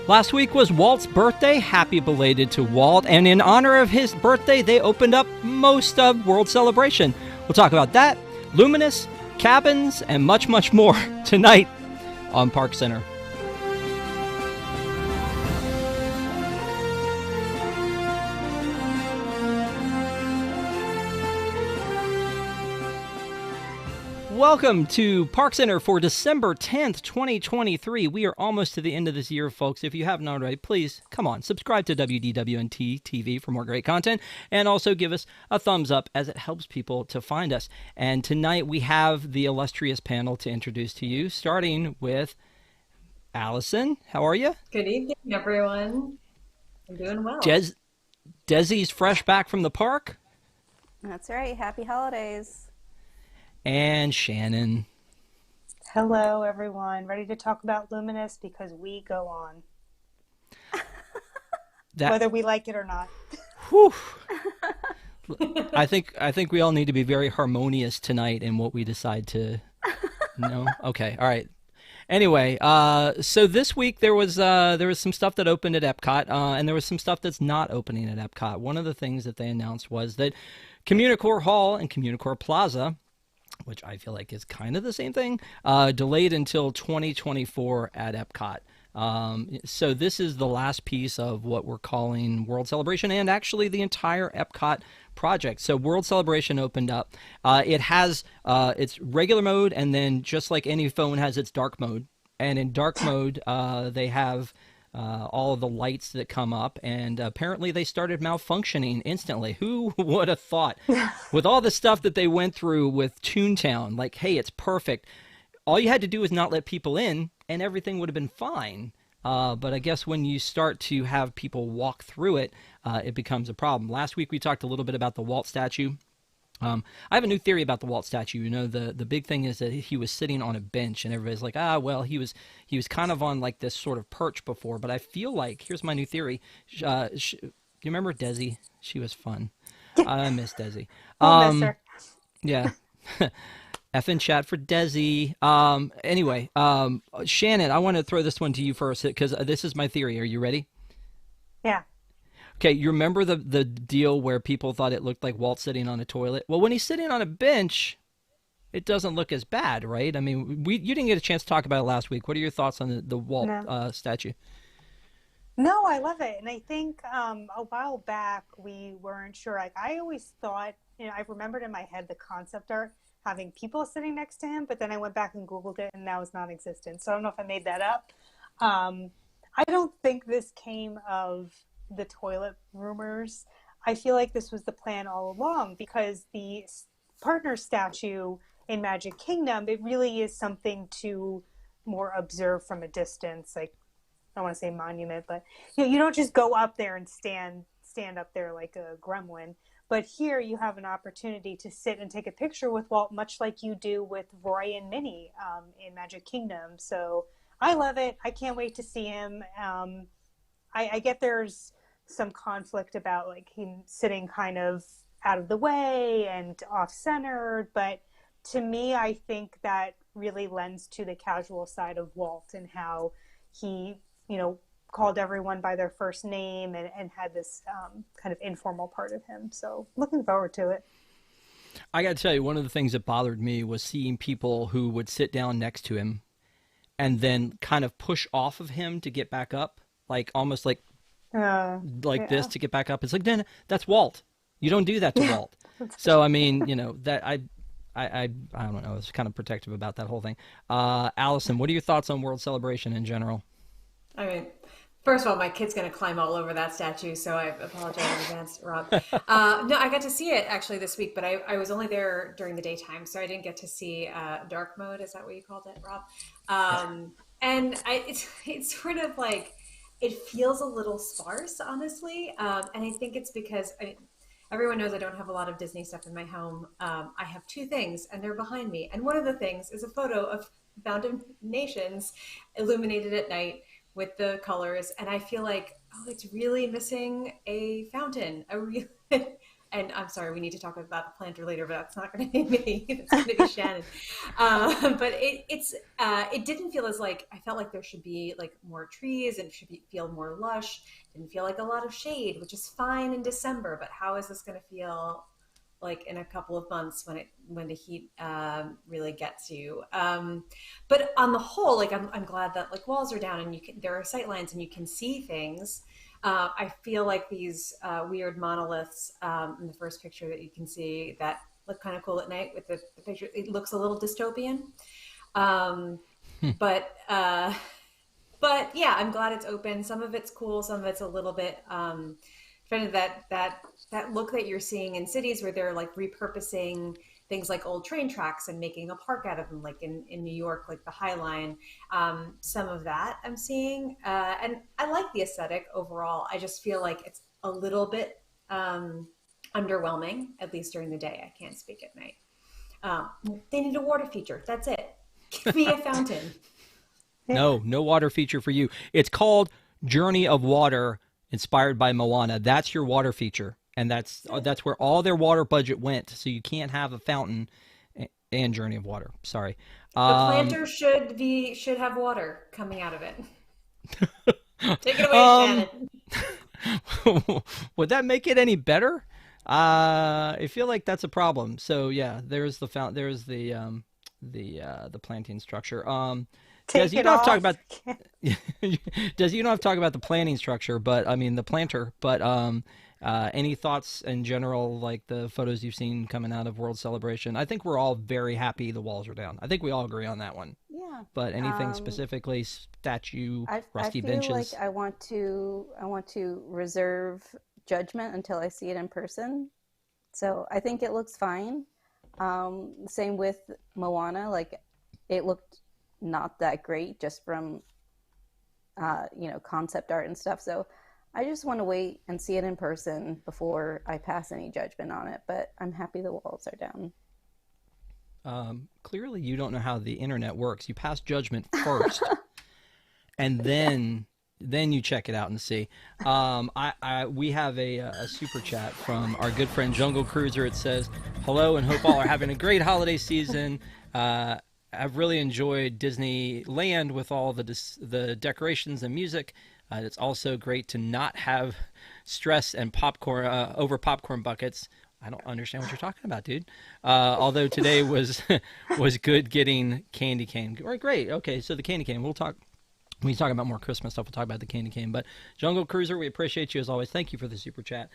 Last week was Walt's birthday. Happy belated to Walt. And in honor of his birthday, they opened up most of World Celebration. We'll talk about that, Luminous, cabins, and much, much more tonight on ParksCenter. Welcome to ParksCenter for December 10th, 2023. We are almost to the end of this year, folks. If you haven't already, please, come on, subscribe to WDWNT TV for more great content, and also give us a thumbs up as it helps people to find us. And tonight we have the illustrious panel to introduce to you, starting with Allison. How are you? Good evening, everyone. I'm doing well. Desi's fresh back from the park. That's right. Happy holidays. And Shannon. Hello, everyone. Ready to talk about Luminous because we go on. Whether we like it or not. Whew. I think we all need to be very harmonious tonight in what we decide to. No? Okay. All right. Anyway, so this week there was some stuff that opened at EPCOT, and there was some stuff that's not opening at EPCOT. One of the things that they announced was that Communicore Hall and Communicore Plaza, which I feel like is kind of the same thing, delayed until 2024 at EPCOT. So this is the last piece of what we're calling World Celebration, and actually the entire EPCOT project. So World Celebration opened up. It has its regular mode, and then just like any phone has its dark mode. And in dark mode, they have all of the lights that come up, and apparently they started malfunctioning instantly. Who would have thought? With all the stuff that they went through with Toontown, like, hey, it's perfect. All you had to do was not let people in, and everything would have been fine. But I guess when you start to have people walk through it, it becomes a problem. Last week we talked a little bit about the Walt statue. I have a new theory about the Walt statue. You know, the big thing is that he was sitting on a bench, and everybody's like, well, he was kind of on like this sort of perch before. But I feel like, here's my new theory. Do you remember Desi? She was fun. I miss Desi. We'll miss her. Yeah. F in chat for Desi. Anyway, Shannon, I want to throw this one to you first because this is my theory. Are you ready? Yeah. Okay, you remember the deal where people thought it looked like Walt sitting on a toilet? Well, when he's sitting on a bench, it doesn't look as bad, right? I mean, you didn't get a chance to talk about it last week. What are your thoughts on the Walt statue? No, I love it. And I think a while back we weren't sure. Like, I always thought, I remembered in my head the concept art having people sitting next to him, but then I went back and Googled it and that was non-existent. So I don't know if I made that up. I don't think this came of the toilet rumors. I feel like this was the plan all along because the partner statue in Magic Kingdom, it really is something to more observe from a distance. Like, I don't want to say monument, but you don't just go up there and stand up there like a gremlin. But here you have an opportunity to sit and take a picture with Walt, much like you do with Roy and Minnie in Magic Kingdom. So I love it. I can't wait to see him. I get there's some conflict about like him sitting kind of out of the way and off-centered, but to me, I think that really lends to the casual side of Walt and how he, called everyone by their first name and had this kind of informal part of him. So looking forward to it. I got to tell you, one of the things that bothered me was seeing people who would sit down next to him and then kind of push off of him to get back up, like almost like this to get back up. It's like, then that's Walt. You don't do that to Walt. So, I mean, that I don't know. It's kind of protective about that whole thing. Allison, what are your thoughts on World Celebration in general? I mean, first of all, my kid's going to climb all over that statue, so I apologize in advance, Rob. No, I got to see it actually this week, but I was only there during the daytime, so I didn't get to see dark mode. Is that what you called it, Rob? And it's sort of like, it feels a little sparse, honestly. And I think it's because everyone knows I don't have a lot of Disney stuff in my home. I have two things, and they're behind me. And one of the things is a photo of Fountain Nations illuminated at night with the colors. And I feel like, it's really missing a fountain, and I'm sorry, we need to talk about the planter later, but that's not going to be me. It's going to be Shannon. But it didn't feel as like, I felt like there should be like more trees and it should feel more lush. Didn't feel like a lot of shade, which is fine in December, but how is this going to feel like in a couple of months when the heat really gets you? But on the whole, like I'm glad that like walls are down and there are sight lines and you can see things. I feel like these weird monoliths in the first picture that you can see that look kind of cool at night with the picture. It looks a little dystopian, but yeah, I'm glad it's open. Some of it's cool, some of it's a little bit kind of that look that you're seeing in cities where they're like repurposing things like old train tracks and making a park out of them, like in New York, like the High Line. Some of that I'm seeing. And I like the aesthetic overall. I just feel like it's a little bit underwhelming, at least during the day. I can't speak at night. They need a water feature. That's it. Give me a fountain. No water feature for you. It's called Journey of Water, inspired by Moana. That's your water feature. And that's where all their water budget went. So you can't have a fountain and Journey of Water. Sorry. The planter should have water coming out of it. Take it away, Shannon. Would that make it any better? I feel like that's a problem. So yeah, there's the planting structure. Des, you don't have to talk about Des, you don't have to talk about the planting structure, but I mean the planter. But any thoughts in general, like the photos you've seen coming out of World Celebration? I think we're all very happy the walls are down. I think we all agree on that one. Yeah. But anything specifically, statue, rusty I feel benches? like I want to reserve judgment until I see it in person. So I think it looks fine. Same with Moana. Like it looked not that great just from concept art and stuff. So I just want to wait and see it in person before I pass any judgment on it. But I'm happy the walls are down. Clearly you don't know how the internet works. You pass judgment first and then you check it out and see. We have a super chat from our good friend Jungle Cruiser. It says, hello and hope all are having a great holiday season. I've really enjoyed Disneyland with all the decorations and music. It's also great to not have stress and popcorn over popcorn buckets. I don't understand what you're talking about, dude. Although today was good getting candy cane. All right, great. Okay, so the candy cane. When we talk about more Christmas stuff, we'll talk about the candy cane. But Jungle Cruiser, we appreciate you as always. Thank you for the super chat.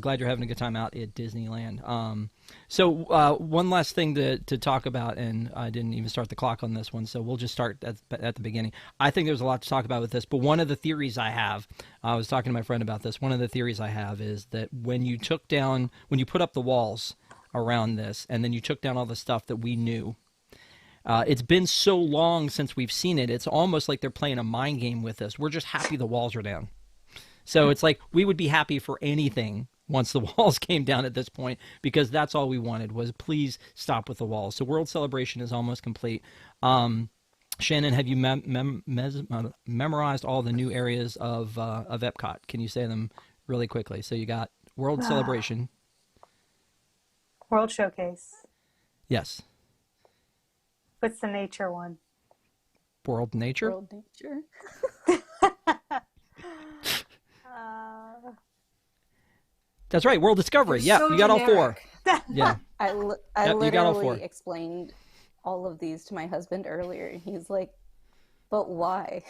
Glad you're having a good time out at Disneyland. So one last thing to talk about, and I didn't even start the clock on this one, so we'll just start at the beginning. I think there's a lot to talk about with this, but one of the theories I have, I was talking to my friend about this, one of the theories I have is that when you put up the walls around this, and then you took down all the stuff that we knew, it's been so long since we've seen it. It's almost like they're playing a mind game with us. We're just happy the walls are down. So it's like we would be happy for anything once the walls came down at this point, because that's all we wanted was please stop with the walls. So World Celebration is almost complete. Shannon, have you memorized all the new areas of EPCOT? Can you say them really quickly? So you got World Celebration. World Showcase. Yes. What's the nature one? World Nature? World Nature. That's right. World Discovery. Yeah, so you got generic. all four. Yeah. I you got all four. literally explained all of these to my husband earlier, and he's like, "But why?"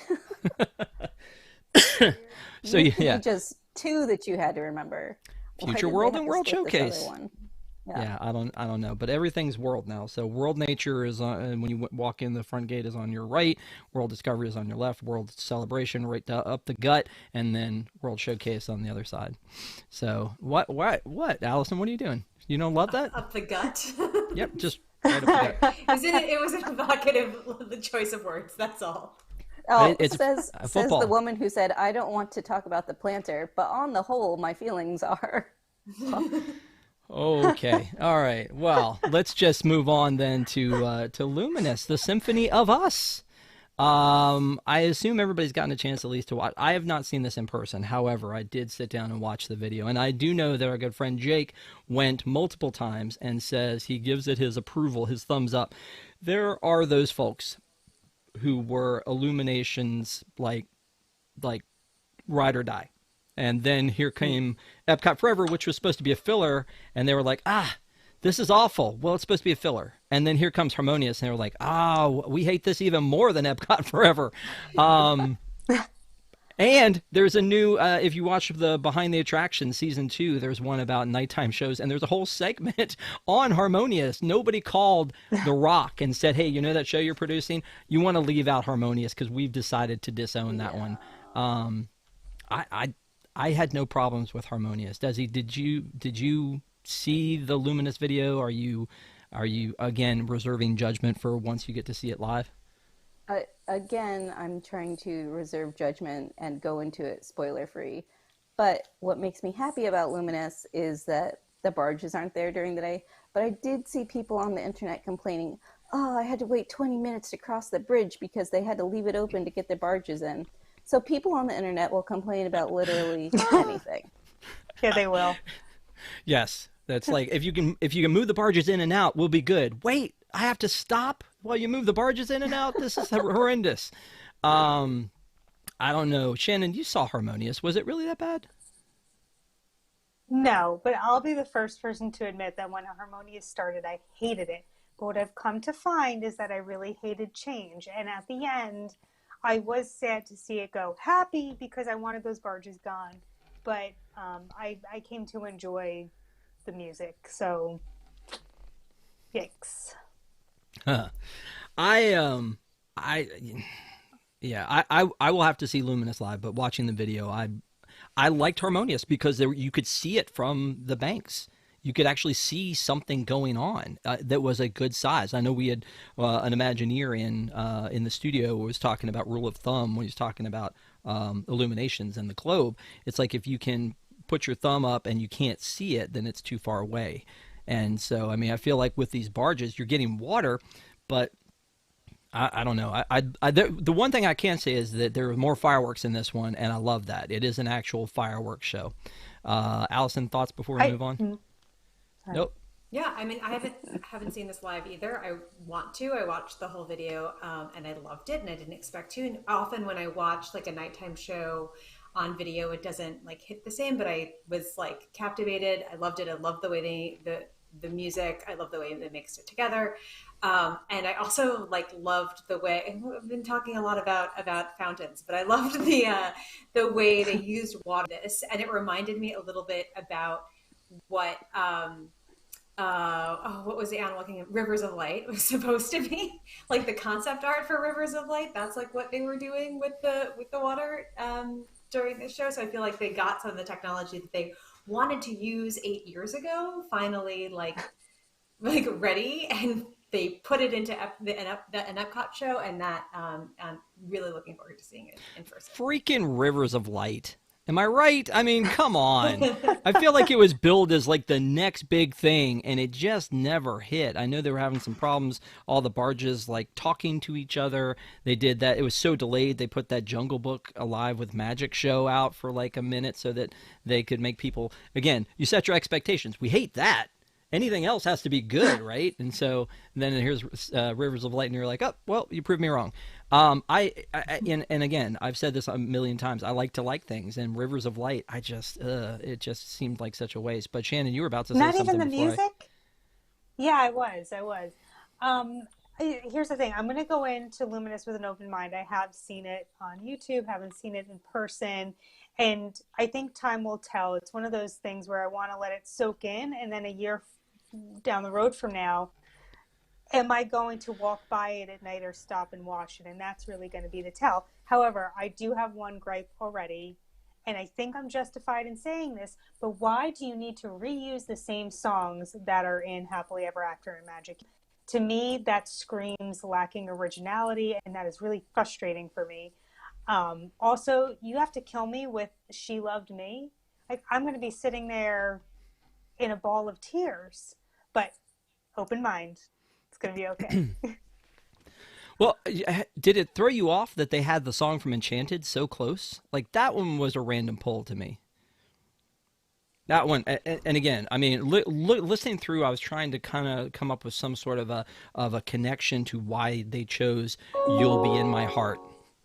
So yeah, just two that you had to remember. Why Future did they World have and to World split this other Showcase. one? Yeah, I don't know, but everything's world now. So World Nature is on, when you walk in, the front gate is on your right. World Discovery is on your left. World Celebration right up the gut, and then World Showcase on the other side. So what, Allison? What are you doing? You don't love that? Up the gut. Yep, just right up the gut. It was an evocative the choice of words. That's all. Oh, It's says football. the woman who said, "I don't want to talk about the planter, but on the whole, my feelings are." Okay. All right. Well, let's just move on then to Luminous, the Symphony of Us. I assume everybody's gotten a chance at least to watch. I have not seen this in person. However, I did sit down and watch the video. And I do know that our good friend Jake went multiple times and says he gives it his approval, his thumbs up. There are those folks who were Illuminations like ride or die. And then here came EPCOT Forever, which was supposed to be a filler, and they were like, this is awful. Well, it's supposed to be a filler. And then here comes Harmonious, and they were like, we hate this even more than EPCOT Forever. And there's a new, if you watch the Behind the Attraction season 2, there's one about nighttime shows, and there's a whole segment on Harmonious. Nobody called The Rock and said, hey, you know that show you're producing? You want to leave out Harmonious because we've decided to disown that one. I had no problems with Harmonious. Desi, did you see the Luminous video? Are you again reserving judgment for once you get to see it live? Again, I'm trying to reserve judgment and go into it spoiler free. But what makes me happy about Luminous is that the barges aren't there during the day. But I did see people on the internet complaining, I had to wait 20 minutes to cross the bridge because they had to leave it open to get the barges in. So people on the internet will complain about literally anything. Yeah, they will. Yes, that's like if you can move the barges in and out, we'll be good. Wait, I have to stop while you move the barges in and out. This is horrendous. I don't know, Shannon. You saw Harmonious. Was it really that bad? No, but I'll be the first person to admit that when Harmonious started, I hated it. But what I've come to find is that I really hated change, and at the end, I was sad to see it go. Happy because I wanted those barges gone, but I came to enjoy the music. So, yikes. I will have to see Luminous live, but watching the video, I liked Harmonious because you could see it from the banks. You could actually see something going on that was a good size. I know we had an Imagineer in the studio who was talking about rule of thumb when he was talking about illuminations and the globe. It's like if you can put your thumb up and you can't see it, then it's too far away. And so, I mean, I feel like with these barges, you're getting water, but I don't know. The one thing I can say is that there are more fireworks in this one, and I love that. It is an actual fireworks show. Allison, thoughts before we move on? Nope. Yeah, I mean, I haven't seen this live either. I want to. I watched the whole video, and I loved it, and I didn't expect to. And often when I watch like a nighttime show on video, it doesn't like hit the same. But I was like captivated. I loved it. I loved the way the music. I love the way they mixed it together. And I also like loved the way, and we've been talking a lot about fountains, but I loved the way they used water. And it reminded me a little bit about what what was the animal kingdom? Rivers of Light was supposed to be like the concept art for Rivers of Light. That's like what they were doing with the water during this show. So I feel like they got some of the technology that they wanted to use 8 years ago finally like ready, and they put it into an EPCOT show, and that I'm really looking forward to seeing it in person. Freaking Rivers of Light. Am I right? I mean, come on. I feel like it was billed as like the next big thing, and it just never hit. I know they were having some problems, all the barges like talking to each other. They did that. It was so delayed. They put that Jungle Book Alive with Magic show out for like a minute so that they could make people, again, you set your expectations. We hate that. Anything else has to be good, right? And so then here's Rivers of Light, and you're like, oh, well, you proved me wrong. And again, I've said this a million times. I like to like things, and Rivers of Light, it just seemed like such a waste. But Shannon, you were about to say something. Not even the music? Yeah, I was. Here's the thing. I'm going to go into Luminous with an open mind. I have seen it on YouTube, haven't seen it in person. And I think time will tell. It's one of those things where I want to let it soak in, and then a year down the road from now, am I going to walk by it at night or stop and watch it? And that's really going to be the tell. However, I do have one gripe already, and I think I'm justified in saying this, but why do you need to reuse the same songs that are in Happily Ever After and Magic? To me, that screams lacking originality, and that is really frustrating for me. Also, you have to kill me with She Loved Me. Like, I'm going to be sitting there in a ball of tears, but open mind. It's going to be okay. Well, did it throw you off that they had the song from Enchanted so close? Like that one was a random pull to me. That one, and again, I mean, listening through, I was trying to kind of come up with some sort of a connection to why they chose "You'll Be in My Heart."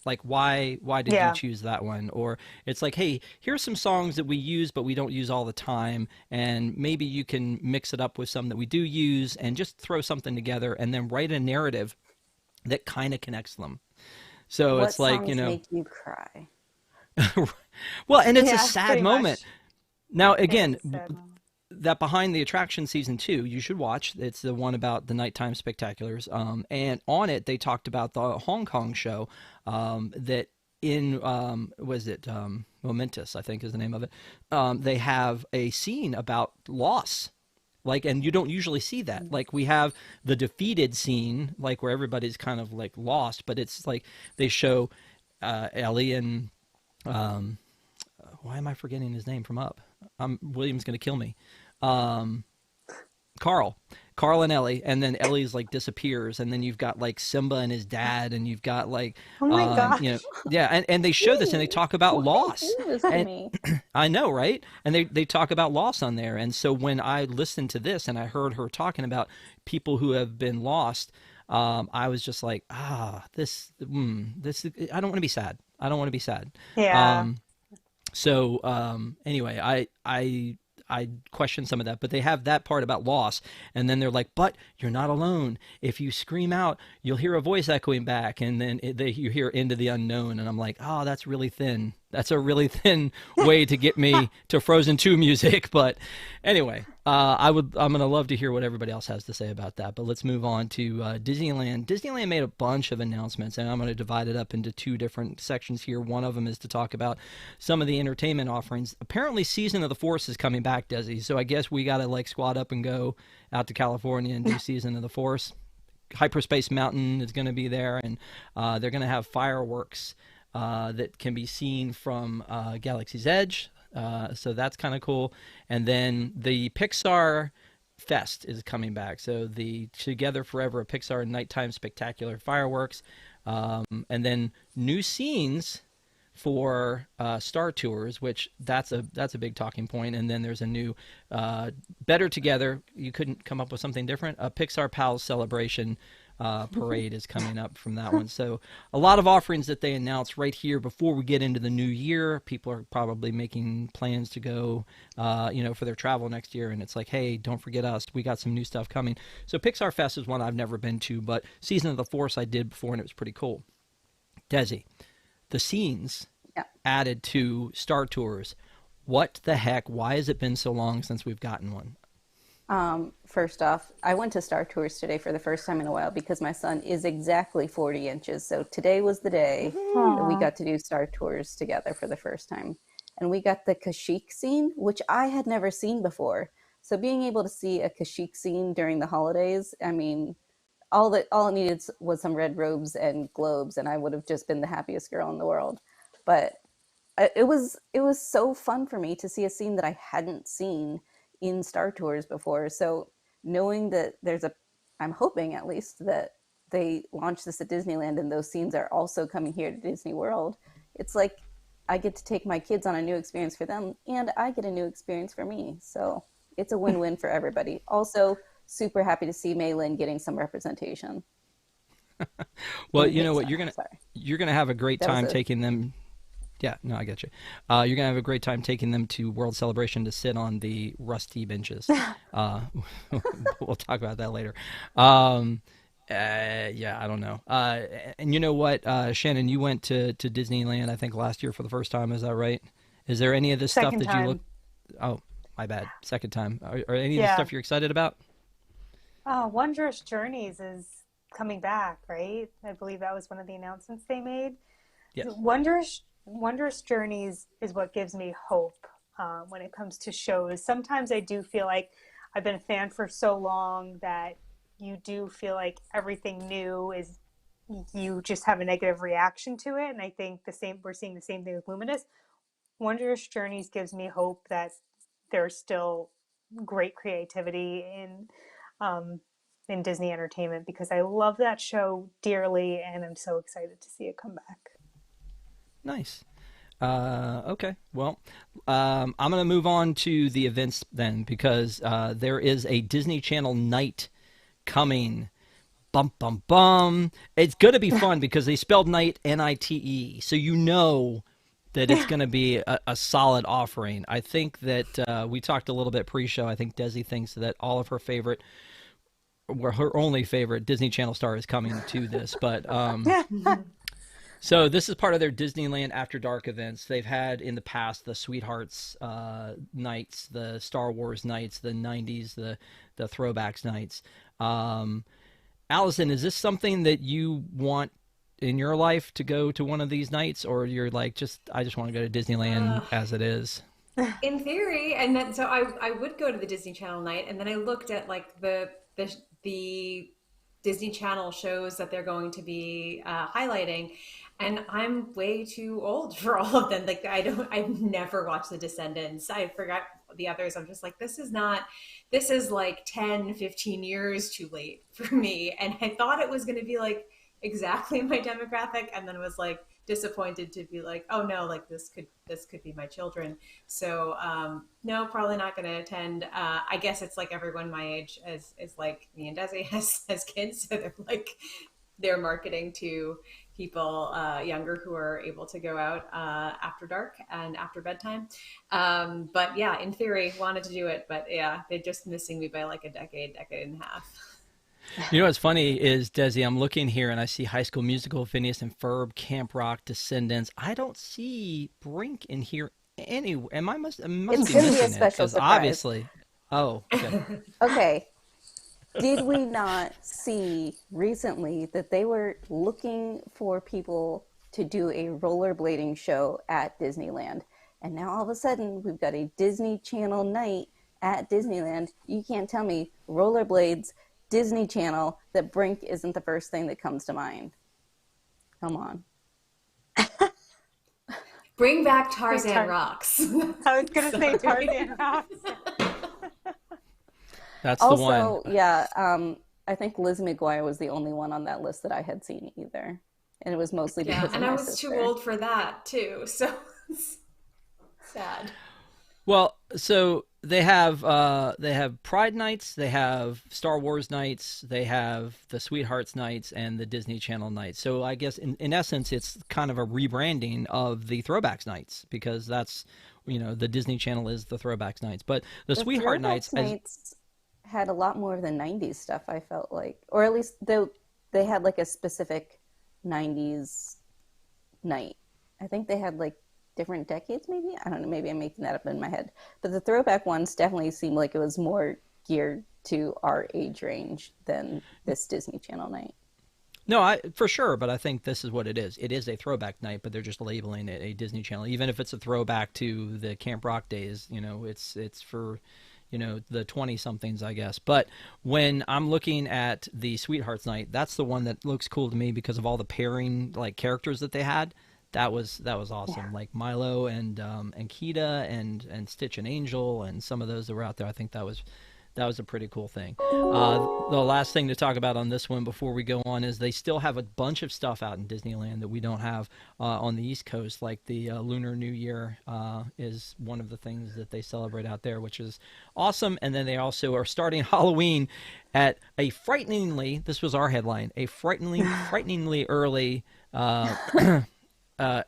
Like, why did you Yeah. choose that one? Or it's like, hey, here's some songs that we use but we don't use all the time, and maybe you can mix it up with some that we do use, and just throw something together, and then write a narrative that kind of connects them. So What it's like, songs make you cry? well, and it's a Yeah, sad pretty moment. much. Now, It again, is sad. that Behind the Attraction season two, you should watch. It's the one about the nighttime spectaculars. And on it, they talked about the Hong Kong show that in, was it Momentous, I think is the name of it. They have a scene about loss. Like, and you don't usually see that. Like, we have the defeated scene, like where everybody's kind of like lost, but it's like they show Ellie and why am I forgetting his name from Up? William's gonna kill me. Um, Carl, Carl and Ellie, and then Ellie's like disappears, and then you've got like Simba and his dad, and you've got like, Oh my you know, gosh. yeah, and they show this and they talk about Why loss, do this to and me? I know, right? And they talk about loss on there, and so when I listened to this and I heard her talking about people who have been lost, I was just like, this, I don't want to be sad. I don't want to be sad. Yeah. Um, anyway, I question some of that, but they have that part about loss, and then they're like, "But you're not alone. If you scream out, you'll hear a voice echoing back, and then you hear Into the Unknown." And I'm like, "Oh, that's really thin. That's a really thin way to get me to Frozen 2 music." But anyway, I'm gonna love to hear what everybody else has to say about that. But let's move on to Disneyland. Disneyland made a bunch of announcements, and I'm gonna divide it up into two different sections here. One of them is to talk about some of the entertainment offerings. Apparently, Season of the Force is coming back, Desi. So I guess we gotta like squad up and go out to California and do Season of the Force. Hyperspace Mountain is going to be there, and they're going to have fireworks that can be seen from Galaxy's Edge. So that's kind of cool. And then the Pixar Fest is coming back. So the Together Forever, a Pixar Nighttime Spectacular fireworks, and then new scenes for Star Tours, which that's a big talking point. And then there's a new Better Together. You couldn't come up with something different. A Pixar Pals Celebration parade is coming up from that one. So a lot of offerings that they announced right here before we get into the new year. People are probably making plans to go, for their travel next year. And it's like, hey, don't forget us. We got some new stuff coming. So Pixar Fest is one I've never been to, but Season of the Force I did before, and it was pretty cool. Desi, the scenes Yeah. added to Star Tours. What the heck? Why has it been so long since we've gotten one? First off, I went to Star Tours today for the first time in a while because my son is exactly 40 inches. So today was the day that we Aw. got to do Star Tours together for the first time. And we got the Kashyyyk scene, which I had never seen before. So being able to see a Kashyyyk scene during the holidays, I mean, all it needed was some red robes and globes, and I would have just been the happiest girl in the world. But it was so fun for me to see a scene that I hadn't seen in Star Tours before. So knowing that I'm hoping at least that they launch this at Disneyland and those scenes are also coming here to Disney World. It's like I get to take my kids on a new experience for them, and I get a new experience for me. So it's a win-win for everybody. Also, super happy to see Maylin getting some representation Well, in you know what? Pixar. Sorry, You're gonna have a great that was time a taking them. Yeah, no, I get you. You're gonna have a great time taking them to World Celebration to sit on the rusty benches. Uh, we'll talk about that later. Yeah, I don't know. And you know what, Shannon, you went to Disneyland, I think last year for the first time. Is that right? Is there any of this stuff Second that you look? time. Oh, my bad. Second time. Are any of the Yeah. stuff you're excited about? Wondrous Journeys is coming back, right? I believe that was one of the announcements they made. Yes. Wondrous Journeys is what gives me hope when it comes to shows. Sometimes I do feel like I've been a fan for so long that you do feel like everything new is you just have a negative reaction to it. And I think we're seeing the same thing with Luminous. Wondrous Journeys gives me hope that there's still great creativity in in Disney Entertainment because I love that show dearly, and I'm so excited to see it come back. Nice. Okay. Well, I'm going to move on to the events then because there is a Disney Channel night coming. Bum, bum, bum. It's going to be fun because they spelled night N-I-T-E. So you know that it's going to be a solid offering. I think that we talked a little bit pre-show. I think Desi thinks that all of her favorite, or her only favorite Disney Channel star is coming to this. But so this is part of their Disneyland After Dark events. They've had in the past the Sweethearts nights, the Star Wars nights, the 90s, the throwbacks nights. Allison, is this something that you want in your life to go to one of these nights, or you're like, I just want to go to Disneyland as it is? In theory, and then so I would go to the Disney Channel night, and then I looked at like the Disney Channel shows that they're going to be highlighting, and I'm way too old for all of them. Like I've never watched The Descendants. I forgot the others. I'm just like, this is like 10, 15 years too late for me. And I thought it was going to be like exactly my demographic, and then was like disappointed to be like, oh no, like this could be my children. So no, probably not going to attend. I guess it's like everyone my age is like me and Desi has kids, so they're marketing to people younger who are able to go out after dark and after bedtime. But yeah, in theory, wanted to do it, but yeah, they're just missing me by like a decade and a half. You know what's funny is, Desi, I'm looking here and I see High School Musical, Phineas and Ferb, Camp Rock, Descendants. I don't see Brink in here anywhere. I must It's be gonna be a missing it, special 'cause surprise. obviously. Oh, okay. Okay. Did we not see recently that they were looking for people to do a rollerblading show at Disneyland? And now all of a sudden we've got a Disney Channel night at Disneyland. You can't tell me rollerblades, Disney Channel, that Brink isn't the first thing that comes to mind. Come on. Bring back Tarzan Rocks. I was going to say Tarzan Rocks. That's the one. Also, yeah, I think Liz McGuire was the only one on that list that I had seen either. And it was mostly because of and I my was sister. too old for that too. So it's sad. Well, so they have Pride nights, they have Star Wars nights, they have the Sweethearts nights, and the Disney Channel nights. So I guess in essence, it's kind of a rebranding of the Throwbacks nights, because that's, the Disney Channel is the Throwbacks nights. But the Sweetheart nights had a lot more of the 90s stuff, I felt like. Or at least they had like a specific 90s night. I think they had like different decades, maybe? I don't know, maybe I'm making that up in my head. But the throwback ones definitely seemed like it was more geared to our age range than this Disney Channel night. No, for sure, but I think this is what it is. It is a throwback night, but they're just labeling it a Disney Channel. Even if it's a throwback to the Camp Rock days, it's for, the 20-somethings, I guess. But when I'm looking at the Sweethearts night, that's the one that looks cool to me because of all the pairing characters that they had. That was awesome. Yeah. Like Milo and Kida and Stitch and Angel and some of those that were out there. I think that was a pretty cool thing. The last thing to talk about on this one before we go on is they still have a bunch of stuff out in Disneyland that we don't have on the East Coast, like the Lunar New Year is one of the things that they celebrate out there, which is awesome. And then they also are starting Halloween at a frighteningly, this was our headline, a frighteningly early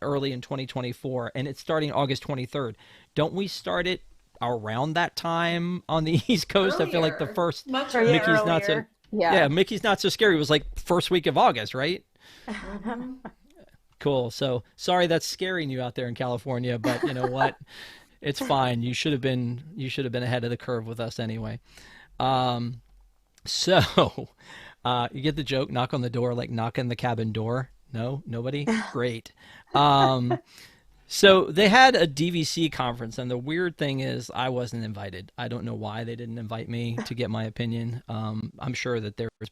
early in 2024, and it's starting August 23rd. Don't we start it around that time on the East Coast? Earlier. I feel like the first Much Mickey's earlier. Not So Mickey's Not So Scary was like first week of August, right? Cool. So sorry that's scaring you out there in California, but you know what? It's fine. You should have been ahead of the curve with us anyway. So you get the joke, knock on the door, like knock on the cabin door. No, nobody? Great. So they had a DVC conference, and the weird thing is I wasn't invited. I don't know why they didn't invite me to get my opinion. I'm sure that there was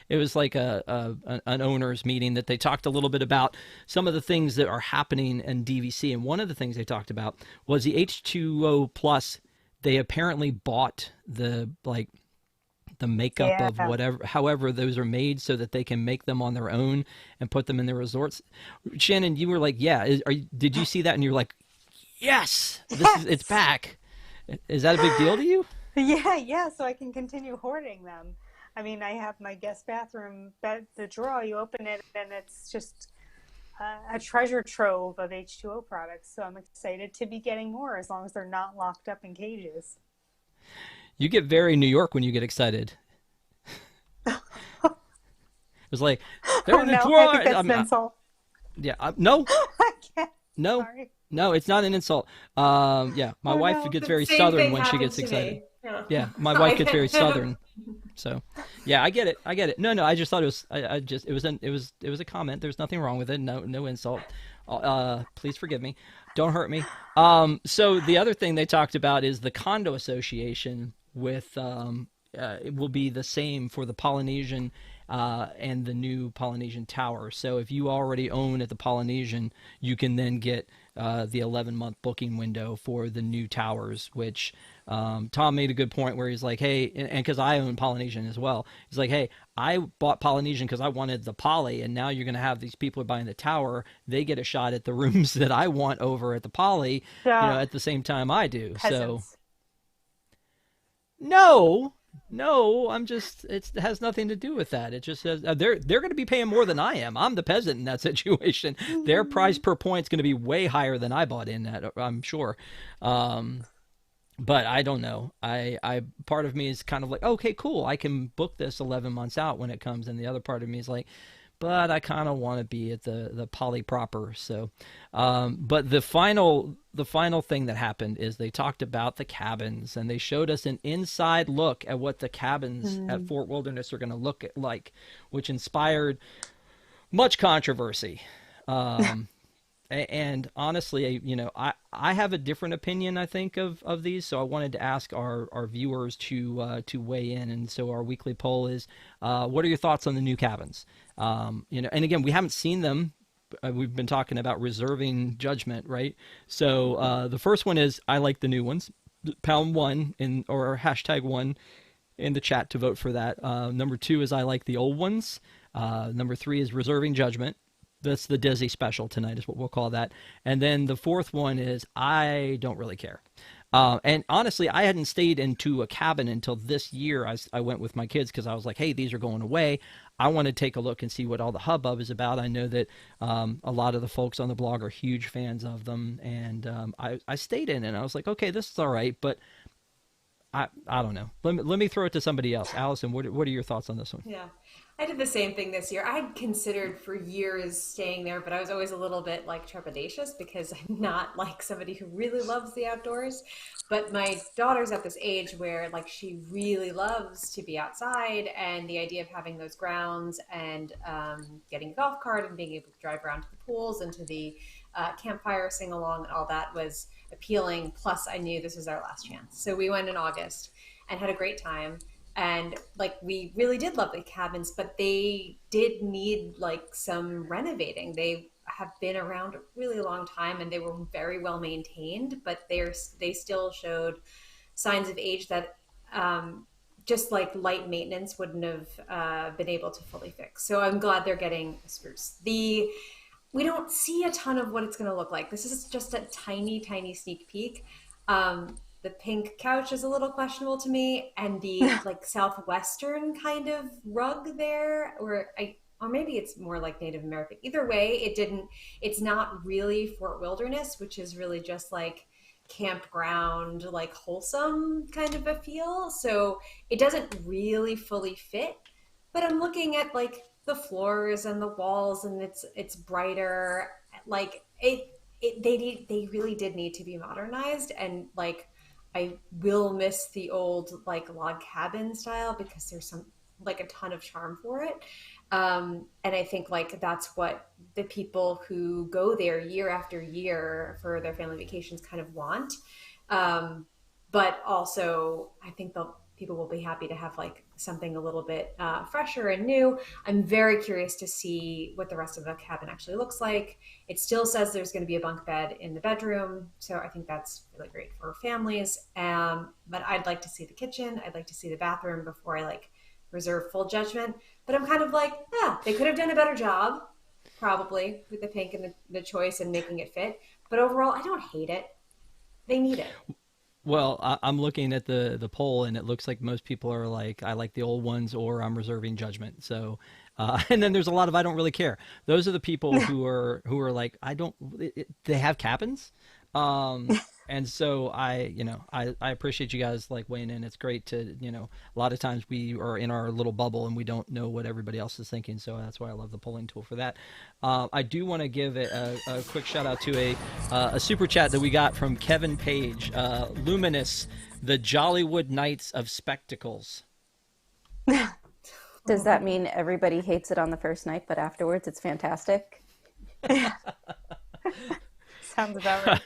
it was like an owners meeting that they talked a little bit about some of the things that are happening in DVC, and one of the things they talked about was the H2O Plus. They apparently bought the the makeup of Yeah. whatever, however those are made, so that they can make them on their own and put them in their resorts. Shannon, you were like, yeah, did you see that? And you're like, yes, it's Yes. back. Is that a big deal to you? Yeah, yeah, so I can continue hoarding them. I mean, I have my guest bathroom bed, the drawer, you open it, and it's just a treasure trove of H2O products. So I'm excited to be getting more as long as they're not locked up in cages. You get very New York when you get excited. It was like, they're Oh in the no, I drawer. think that's an insult. Yeah, no, I can't. no, Sorry. no, it's not an insult. Yeah, my Oh wife no. gets The very same southern thing when she happened gets to excited. me. Yeah. Yeah, my wife gets very I- southern. So, yeah, I get it. I get it. No, no, I just thought it was. I just it was a comment. There's nothing wrong with it. No, no insult. Please forgive me. Don't hurt me. So the other thing they talked about is the condo association with. It will be the same for the Polynesian and the new Polynesian Tower. So if you already own at the Polynesian, you can then get the 11-month booking window for the new towers, which Tom made a good point where he's like, hey, and because I own Polynesian as well, he's like, hey, I bought Polynesian because I wanted the Poly, and now you're going to have these people buying the tower. They get a shot at the rooms that I want over at the Poly, Duh. at the same time I do. So Peasants. no, no, I'm just it has nothing to do with that. It just says they're going to be paying more than I am. I'm the peasant in that situation. Their price per point is going to be way higher than I bought in at, I'm sure. But I don't know. I part of me is kind of like, okay, cool. I can book this 11 months out when it comes, and the other part of me is like, but I kind of want to be at the Poly proper. So, but the final thing that happened is they talked about the cabins, and they showed us an inside look at what the cabins at Fort Wilderness are going to look like, which inspired much controversy. Um, and honestly, I have a different opinion, I think, of these. So I wanted to ask our viewers to weigh in. And so our weekly poll is, what are your thoughts on the new cabins? And again, we haven't seen them. We've been talking about reserving judgment, right? So the first one is, I like the new ones. Pound one or hashtag one in the chat to vote for that. Number two is, I like the old ones. Number three is reserving judgment. That's the Desi special tonight is what we'll call that. And then the fourth one is, I don't really care. And honestly, I hadn't stayed into a cabin until this year. I went with my kids because I was like, hey, these are going away. I want to take a look and see what all the hubbub is about. I know that a lot of the folks on the blog are huge fans of them. And I stayed in, and I was like, okay, this is all right. But I don't know. Let me throw it to somebody else. Allison, what are your thoughts on this one? Yeah, I did the same thing this year. I'd considered for years staying there, but I was always a little bit like trepidatious because I'm not like somebody who really loves the outdoors. But my daughter's at this age where like she really loves to be outside, and the idea of having those grounds and getting a golf cart and being able to drive around to the pools and to the campfire sing along and all that was appealing. Plus, I knew this was our last chance. So we went in August and had a great time. And like we really did love the cabins, but they did need like some renovating. They have been around a really long time and they were very well maintained, but they still showed signs of age that just like light maintenance wouldn't have been able to fully fix. So I'm glad they're getting a spruce. We don't see a ton of what it's going to look like. This is just a tiny, tiny sneak peek. The pink couch is a little questionable to me, and the like southwestern kind of rug there, or maybe it's more like Native American. Either way, it's not really Fort Wilderness, which is really just like campground, like wholesome kind of a feel. So it doesn't really fully fit. But I'm looking at like the floors and the walls, and it's brighter. Like they really did need to be modernized, and like I will miss the old like log cabin style because there's some like a ton of charm for it. And I think like that's what the people who go there year after year for their family vacations kind of want. But also I think people will be happy to have like something a little bit fresher and new. I'm very curious to see what the rest of the cabin actually looks like. It still says there's going to be a bunk bed in the bedroom, so I think that's really great for families. But I'd like to see the kitchen. I'd like to see the bathroom before I like reserve full judgment. But I'm kind of like, yeah, they could have done a better job, probably, with the pink and the choice and making it fit. But overall, I don't hate it. They need it. Well, I'm looking at the poll, and it looks like most people are like, I like the old ones, or I'm reserving judgment. So, and then there's a lot of I don't really care. Those are the people who are like, I don't. They have cabins, and so I appreciate you guys like weighing in. It's great to a lot of times we are in our little bubble and we don't know what everybody else is thinking. So that's why I love the polling tool for that. I do want to give a quick shout out to a super chat that we got from Kevin Page, Luminous, the Jollywood Knights of Spectacles. Does that mean everybody hates it on the first night, but afterwards it's fantastic? Sounds about right.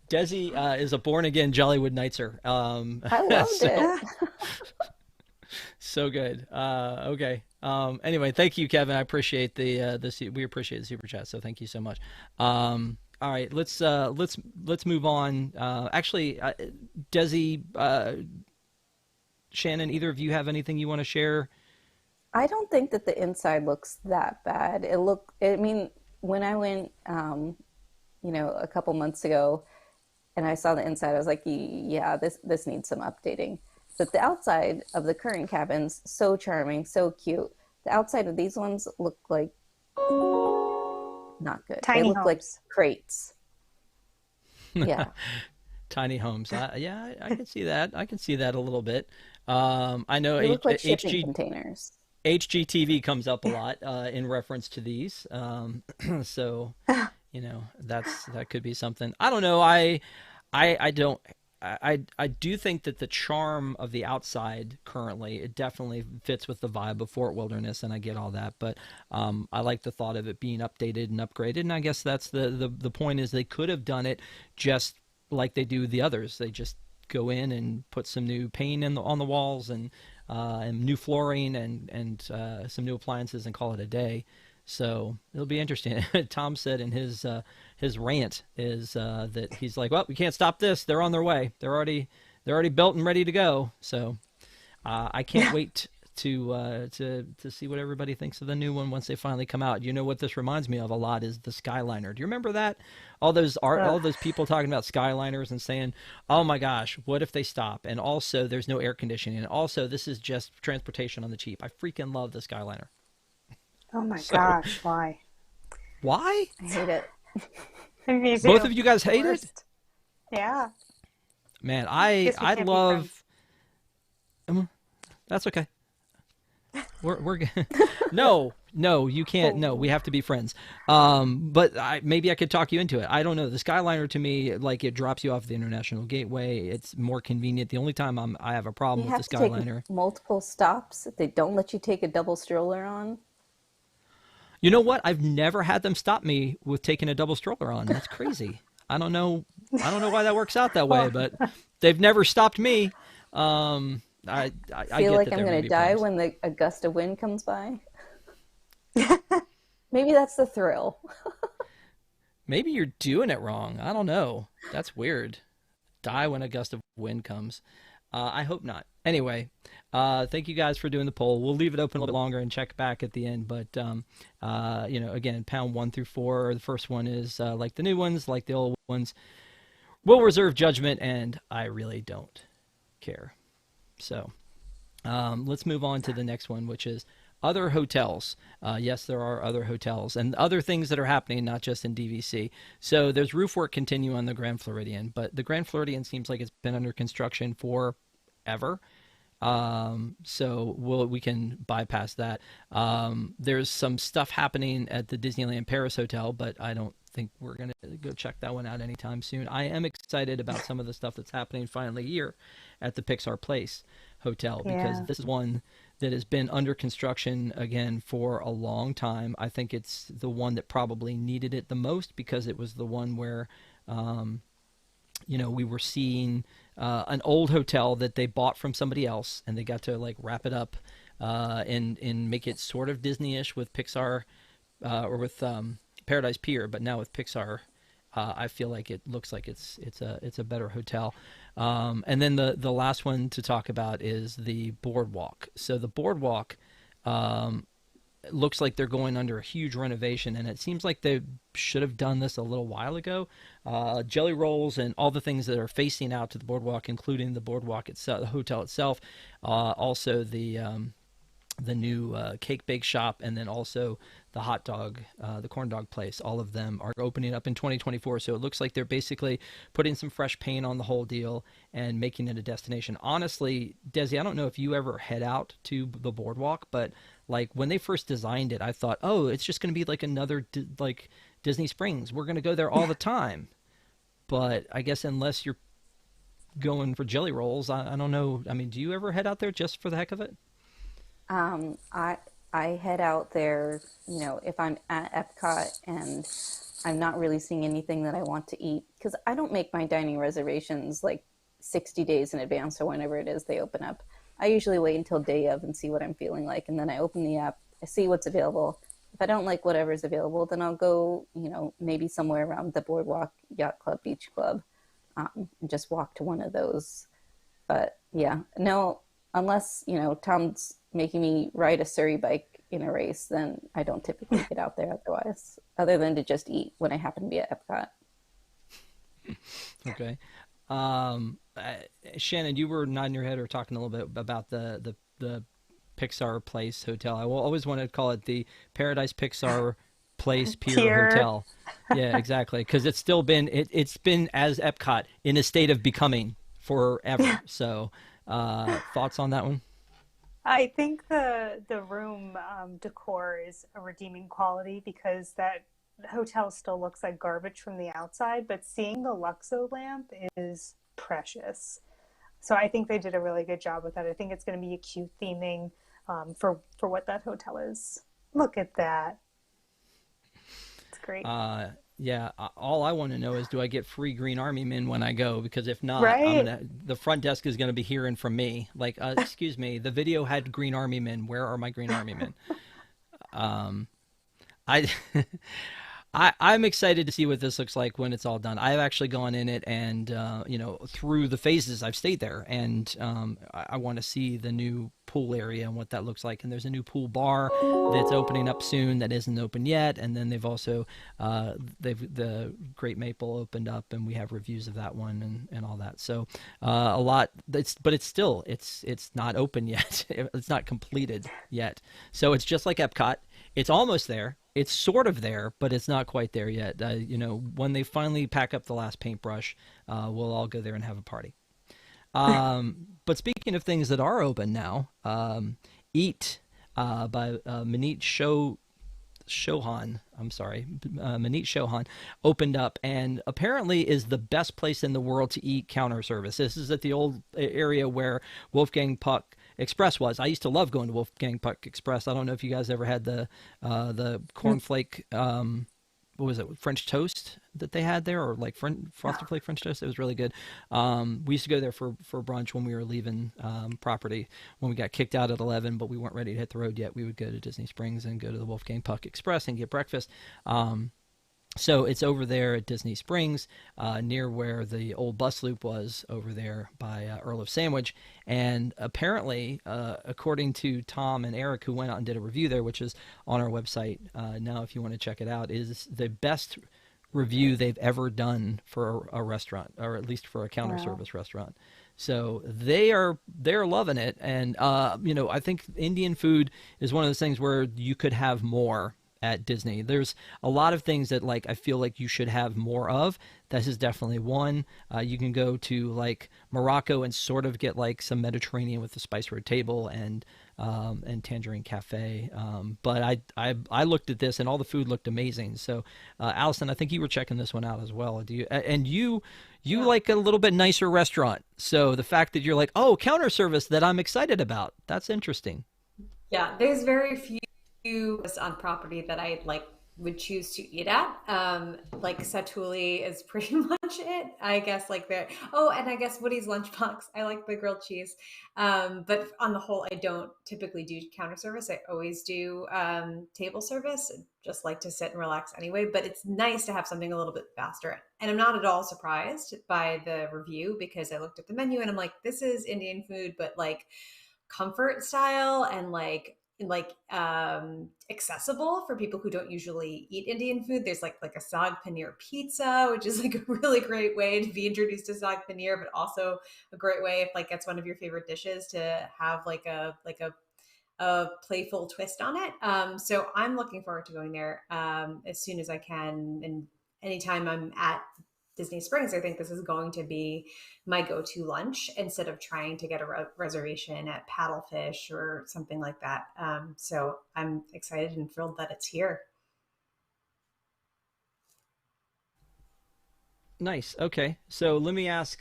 Desi is a born-again Jollywood Knightser. I loved it. So good. Okay. Anyway, thank you, Kevin. I appreciate we appreciate the super chat. So thank you so much. All right, let's move on. Actually, Desi, Shannon, either of you have anything you want to share? I don't think that the inside looks that bad. I mean, when I went, a couple months ago, and I saw the inside, I was like, yeah, this needs some updating. But the outside of the current cabins, so charming, so cute. The outside of these ones look like not good. Tiny they look homes. like crates. Yeah. Tiny homes. Yeah, I can see that. I can see that a little bit. I know They look like shipping containers. HGTV comes up a lot in reference to these. So, that could be something. I don't know. I do think that the charm of the outside currently, it definitely fits with the vibe of Fort Wilderness, and I get all that. But I like the thought of it being updated and upgraded, and I guess that's the point is they could have done it just like they do the others. They just go in and put some new paint on the walls and new flooring and some new appliances and call it a day. So it'll be interesting. Tom said in his rant is that he's like, well, we can't stop this. They're on their way. They're already built and ready to go. So I can't wait to see what everybody thinks of the new one once they finally come out. You know what this reminds me of a lot is the Skyliner. Do you remember that? All those people talking about Skyliners and saying, oh my gosh, what if they stop? And also there's no air conditioning. And also this is just transportation on the cheap. I freaking love the Skyliner. Oh my gosh, why? Why? I hate it. Me too. Both of you guys hate it? Yeah. Man, Guess we I can't be love. That's okay. We're no, you can't. No, we have to be friends. But maybe I could talk you into it. I don't know. The Skyliner to me, like it drops you off the International Gateway. It's more convenient. The only time I have a problem You with have the to take Skyliner. multiple stops. They don't let you take a double stroller on. You know what? I've never had them stop me with taking a double stroller on. That's crazy. I don't know why that works out that way, but they've never stopped me. I Feel get like that I'm there may going be to die problems. when the a gust of wind comes by. Maybe that's the thrill. Maybe you're doing it wrong. I don't know. That's weird. Die when a gust of wind comes. I hope not. Anyway, thank you guys for doing the poll. We'll leave it open a little bit longer and check back at the end. But, again, pound 1 through 4. The first one is like the new ones, like the old ones. We'll reserve judgment, and I really don't care. So let's move on to the next one, which is other hotels. Yes, there are other hotels and other things that are happening, not just in DVC. So there's roof work continue on the Grand Floridian, but the Grand Floridian seems like it's been under construction forever. So we can bypass that. There's some stuff happening at the Disneyland Paris Hotel, but I don't think we're going to go check that one out anytime soon. I am excited about some of the stuff that's happening finally here at the Pixar Place Hotel, because this is one that has been under construction again for a long time. I think it's the one that probably needed it the most, because it was the one where, we were seeing an old hotel that they bought from somebody else, and they got to like wrap it up and make it sort of Disney-ish with Pixar or with Paradise Pier, but now with Pixar. I feel like it looks like it's a better hotel. And then the last one to talk about is the boardwalk. So the boardwalk looks like they're going under a huge renovation, and it seems like they should have done this a little while ago. Jelly rolls and all the things that are facing out to the boardwalk, including the boardwalk itself, the hotel itself, also the new cake bake shop, and then also the hot dog, the corn dog place. All of them are opening up in 2024. So it looks like they're basically putting some fresh paint on the whole deal and making it a destination. Honestly, Desi, I don't know if you ever head out to the boardwalk, but like when they first designed it, I thought, oh, it's just going to be like another like Disney Springs. We're going to go there all the time. But I guess unless you're going for jelly rolls, I don't know. I mean, do you ever head out there just for the heck of it? I head out there, if I'm at EPCOT and I'm not really seeing anything that I want to eat, because I don't make my dining reservations like 60 days in advance or whenever it is they open up. I usually wait until day of and see what I'm feeling like, and then I open the app, I see what's available. If I don't like whatever's available, then I'll go, maybe somewhere around the Boardwalk, Yacht Club, Beach Club, and just walk to one of those. But yeah, no, unless, Tom's making me ride a Surrey bike in a race, then I don't typically get out there otherwise, other than to just eat when I happen to be at Epcot. Okay. Shannon, you were nodding your head or talking a little bit about the Pixar Place Hotel. I will always want to call it the Paradise Pixar Place Pier Hotel. Yeah, exactly. Because it's still been, it's been as Epcot in a state of becoming forever. So thoughts on that one? I think the room decor is a redeeming quality, because that hotel still looks like garbage from the outside, but seeing the Luxo lamp is precious. So I think they did a really good job with that. I think it's going to be a cute theming for what that hotel is. Look at that. It's great. Yeah, all I want to know is, do I get free Green Army men when I go? Because if not, right? the front desk is going to be hearing from me. Like, excuse me, the video had Green Army men. Where are my Green Army men? I'm excited to see what this looks like when it's all done. I've actually gone in it and, through the phases I've stayed there. And I want to see the new pool area and what that looks like. And there's a new pool bar that's opening up soon that isn't open yet. And then they've also, the Great Maple opened up, and we have reviews of that one and all that. So a lot, but it's still, it's not open yet. It's not completed yet. So it's just like Epcot. It's almost there. It's sort of there, but it's not quite there yet. When they finally pack up the last paintbrush, we'll all go there and have a party. But speaking of things that are open now, Eat by Manit Chauhan, Manit Chauhan, opened up and apparently is the best place in the world to eat counter service. This is at the old area where Wolfgang Puck Express was. I used to love going to Wolfgang Puck Express. I don't know if you guys ever had the cornflake, what was it, French toast that they had there, or like frosted flake French toast. It was really good. We used to go there for brunch when we were leaving property, when we got kicked out at 11, but we weren't ready to hit the road yet. We would go to Disney Springs and go to the Wolfgang Puck Express and get breakfast. So it's over there at Disney Springs, near where the old bus loop was, over there by Earl of Sandwich. And apparently, according to Tom and Eric, who went out and did a review there, which is on our website now if you want to check it out, is the best review they've ever done for a restaurant, or at least for a counter service restaurant. So they're loving it. And, I think Indian food is one of those things where you could have more at Disney. There's a lot of things that I feel like you should have more of. This is definitely one. You can go to Morocco and sort of get some Mediterranean with the Spice Road Table and Tangerine Cafe. But I looked at this and all the food looked amazing. So Allison, I think you were checking this one out as well. Do you? And you like a little bit nicer restaurant. So the fact that you're counter service, that I'm excited about. That's interesting. Yeah, there's very few on property that I would choose to eat at. Like Satuli is pretty much it, I guess. Like there. Oh, and I guess Woody's Lunchbox. I like the grilled cheese. But on the whole, I don't typically do counter service. I always do table service. Just like to sit and relax anyway. But it's nice to have something a little bit faster. And I'm not at all surprised by the review because I looked at the menu and I'm like, this is Indian food, but like comfort style and accessible for people who don't usually eat Indian food. There's like a saag paneer pizza, which is like a really great way to be introduced to saag paneer, but also a great way if like that's one of your favorite dishes to have like a playful twist on it. So I'm looking forward to going there as soon as I can, and anytime I'm at Disney Springs, I think this is going to be my go-to lunch instead of trying to get a reservation at Paddlefish or something like that. So I'm excited and thrilled that it's here. Nice. Okay. So let me ask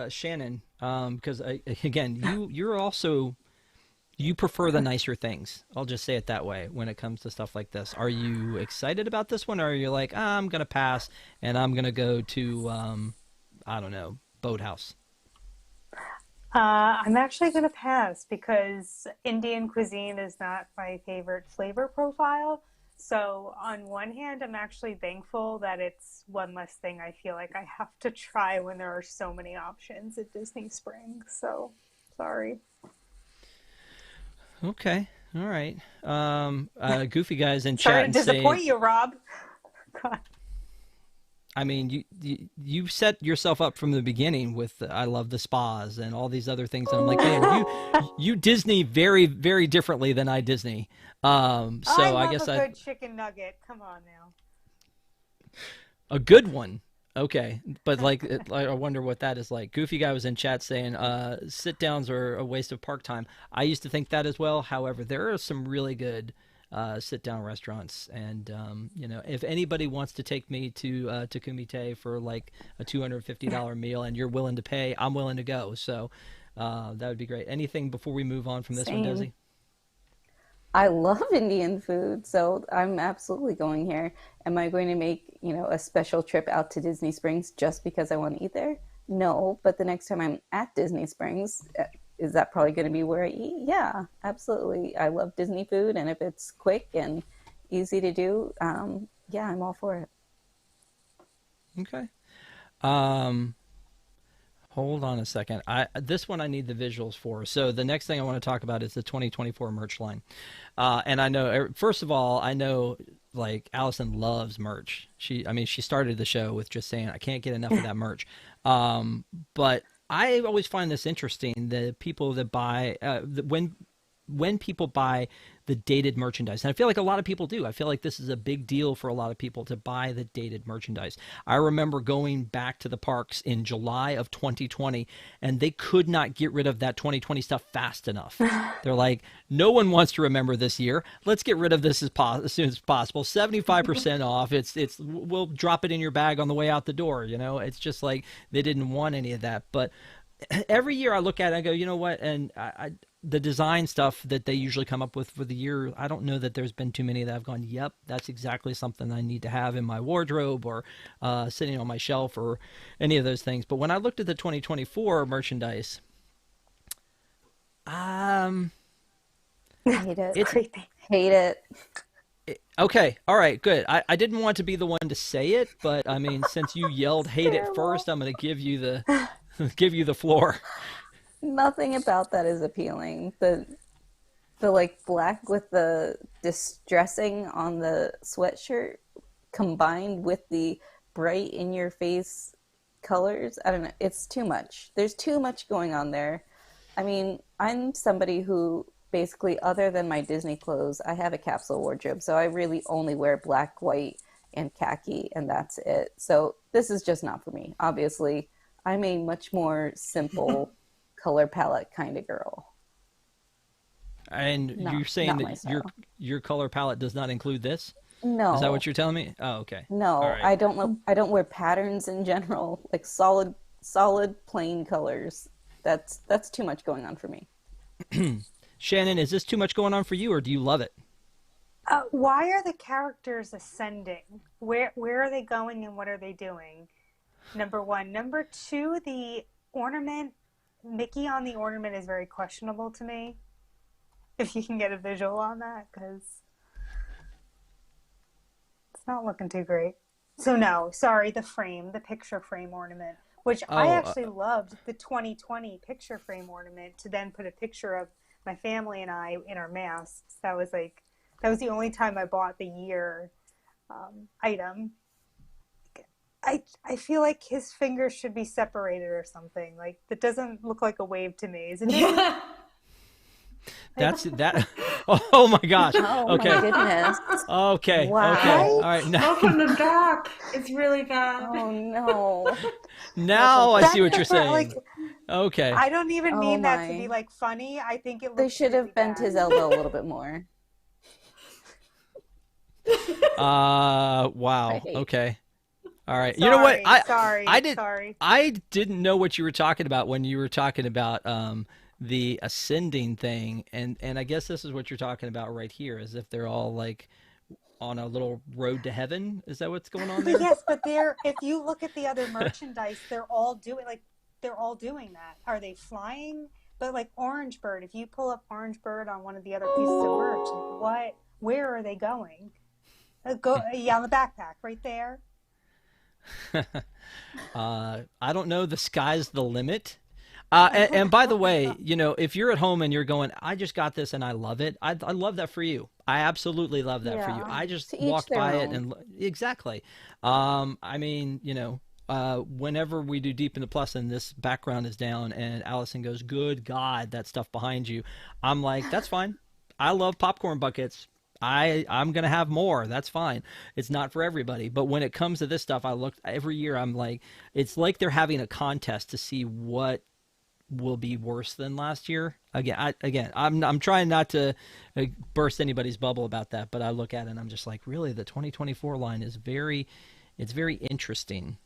Shannon, because again, you're also you prefer the nicer things. I'll just say it that way when it comes to stuff like this. Are you excited about this one, or are you like, I'm gonna pass and I'm gonna go to I don't know, Boathouse? I'm actually going to pass because Indian cuisine is not my favorite flavor profile. So, on one hand, I'm actually thankful that it's one less thing I feel like I have to try when there are so many options at Disney Springs. So, sorry. Okay. All right. Goofy guys in Sorry chat to and disappoint saying, you, Rob. God. I mean, you set yourself up from the beginning with I love the spas and all these other things, and I'm like, man, you Disney very very differently than I Disney. I So I love guess a good chicken nugget. Come on now. a good one. Okay, but I wonder what that is like. Goofy guy was in chat saying, sit downs are a waste of park time. I used to think that as well. However, there are some really good sit down restaurants, and if anybody wants to take me to Kumite for like a $250 meal, and you're willing to pay, I'm willing to go. So that would be great. Anything before we move on from this one, Same. Desi? I love Indian food, so I'm absolutely going here. Am I going to make, a special trip out to Disney Springs just because I want to eat there? No, but the next time I'm at Disney Springs, is that probably going to be where I eat? Yeah, absolutely. I love Disney food, and if it's quick and easy to do, yeah, I'm all for it. Okay. Hold on a second. This one I need the visuals for. So the next thing I want to talk about is the 2024 merch line. And I know, first of all, I know like Allison loves merch. She started the show with just saying I can't get enough of that merch. But I always find this interesting. The people that buy when people buy the dated merchandise, and I feel like a lot of people do. I feel like this is a big deal for a lot of people to buy the dated merchandise. I remember going back to the parks in July of 2020, and they could not get rid of that 2020 stuff fast enough. They're like, no one wants to remember this year. Let's get rid of this as soon as possible. 75% off. We'll drop it in your bag on the way out the door. It's just like they didn't want any of that. But every year I look at it, I go, you know what? And the design stuff that they usually come up with for the year, I don't know that there's been too many that I've gone, yep, that's exactly something I need to have in my wardrobe or sitting on my shelf or any of those things. But when I looked at the 2024 merchandise, Hate it. it's Hate it. okay. All right, good. I didn't want to be the one to say it, but I mean, since you yelled hate it first, I'm going to give you the floor. Nothing about that is appealing. The like black with the distressing on the sweatshirt combined with the bright in your face colors, I don't know, it's too much. There's too much going on there. I mean, I'm somebody who basically, other than my Disney clothes, I have a capsule wardrobe, so I really only wear black, white, and khaki, and that's it. So this is just not for me. Obviously, I'm a much more simple color palette kind of girl. And you're saying that your color palette does not include this? No. Is that what you're telling me? Oh, okay. No, All right. I don't wear patterns in general, like solid plain colors. That's too much going on for me. Shannon, is this too much going on for you, or do you love it? Why are the characters ascending? Where are they going and what are they doing? Number one. Number two, the ornament, Mickey on the ornament is very questionable to me. If you can get a visual on that, because it's not looking too great. So no, sorry, the picture frame ornament, which I Oh, actually loved the 2020 picture frame ornament to then put a picture of my family and I in our masks. That was the only time I bought the year item. I feel like his fingers should be separated or something. Like that doesn't look like a wave to me. Is it? Yeah. that's that. Oh my gosh. Oh my Okay. goodness. Okay. Wow. Okay. All right. Now, Open the back. It's really bad. Oh no. now I see what you're That's not, saying. Okay. I don't even Oh mean that to my. be like funny. I think it looks They should really have bent bad. his elbow a little bit more. Wow. Right. Okay. All right. You know what? Sorry, I didn't know what you were talking about when you were talking about the ascending thing, and I guess this is what you're talking about right here, as if they're all like on a little road to heaven. Is that what's going on there? Yes, but if you look at the other merchandise, they're all doing that. Are they flying? But like Orange Bird, if you pull up Orange Bird on one of the other pieces of merch, where are they going? Yeah, on the backpack right there. I don't know. The sky's the limit. And by the way, you know, if you're at home and you're going, I just got this and I love it. I love that for you. I absolutely love that for you. Yeah. I just To each walked their by it own. and exactly. I mean, you know, whenever we do Deep in the Plus and this background is down and Allison goes, good God, that stuff behind you. I'm like, that's fine. I love popcorn buckets. I'm gonna have more. That's fine. It's not for everybody. But when it comes to this stuff, I look every year. I'm like, it's like they're having a contest to see what will be worse than last year. I'm trying not to burst anybody's bubble about that, but I look at it and I'm just like, really, the 2024 line is it's very interesting,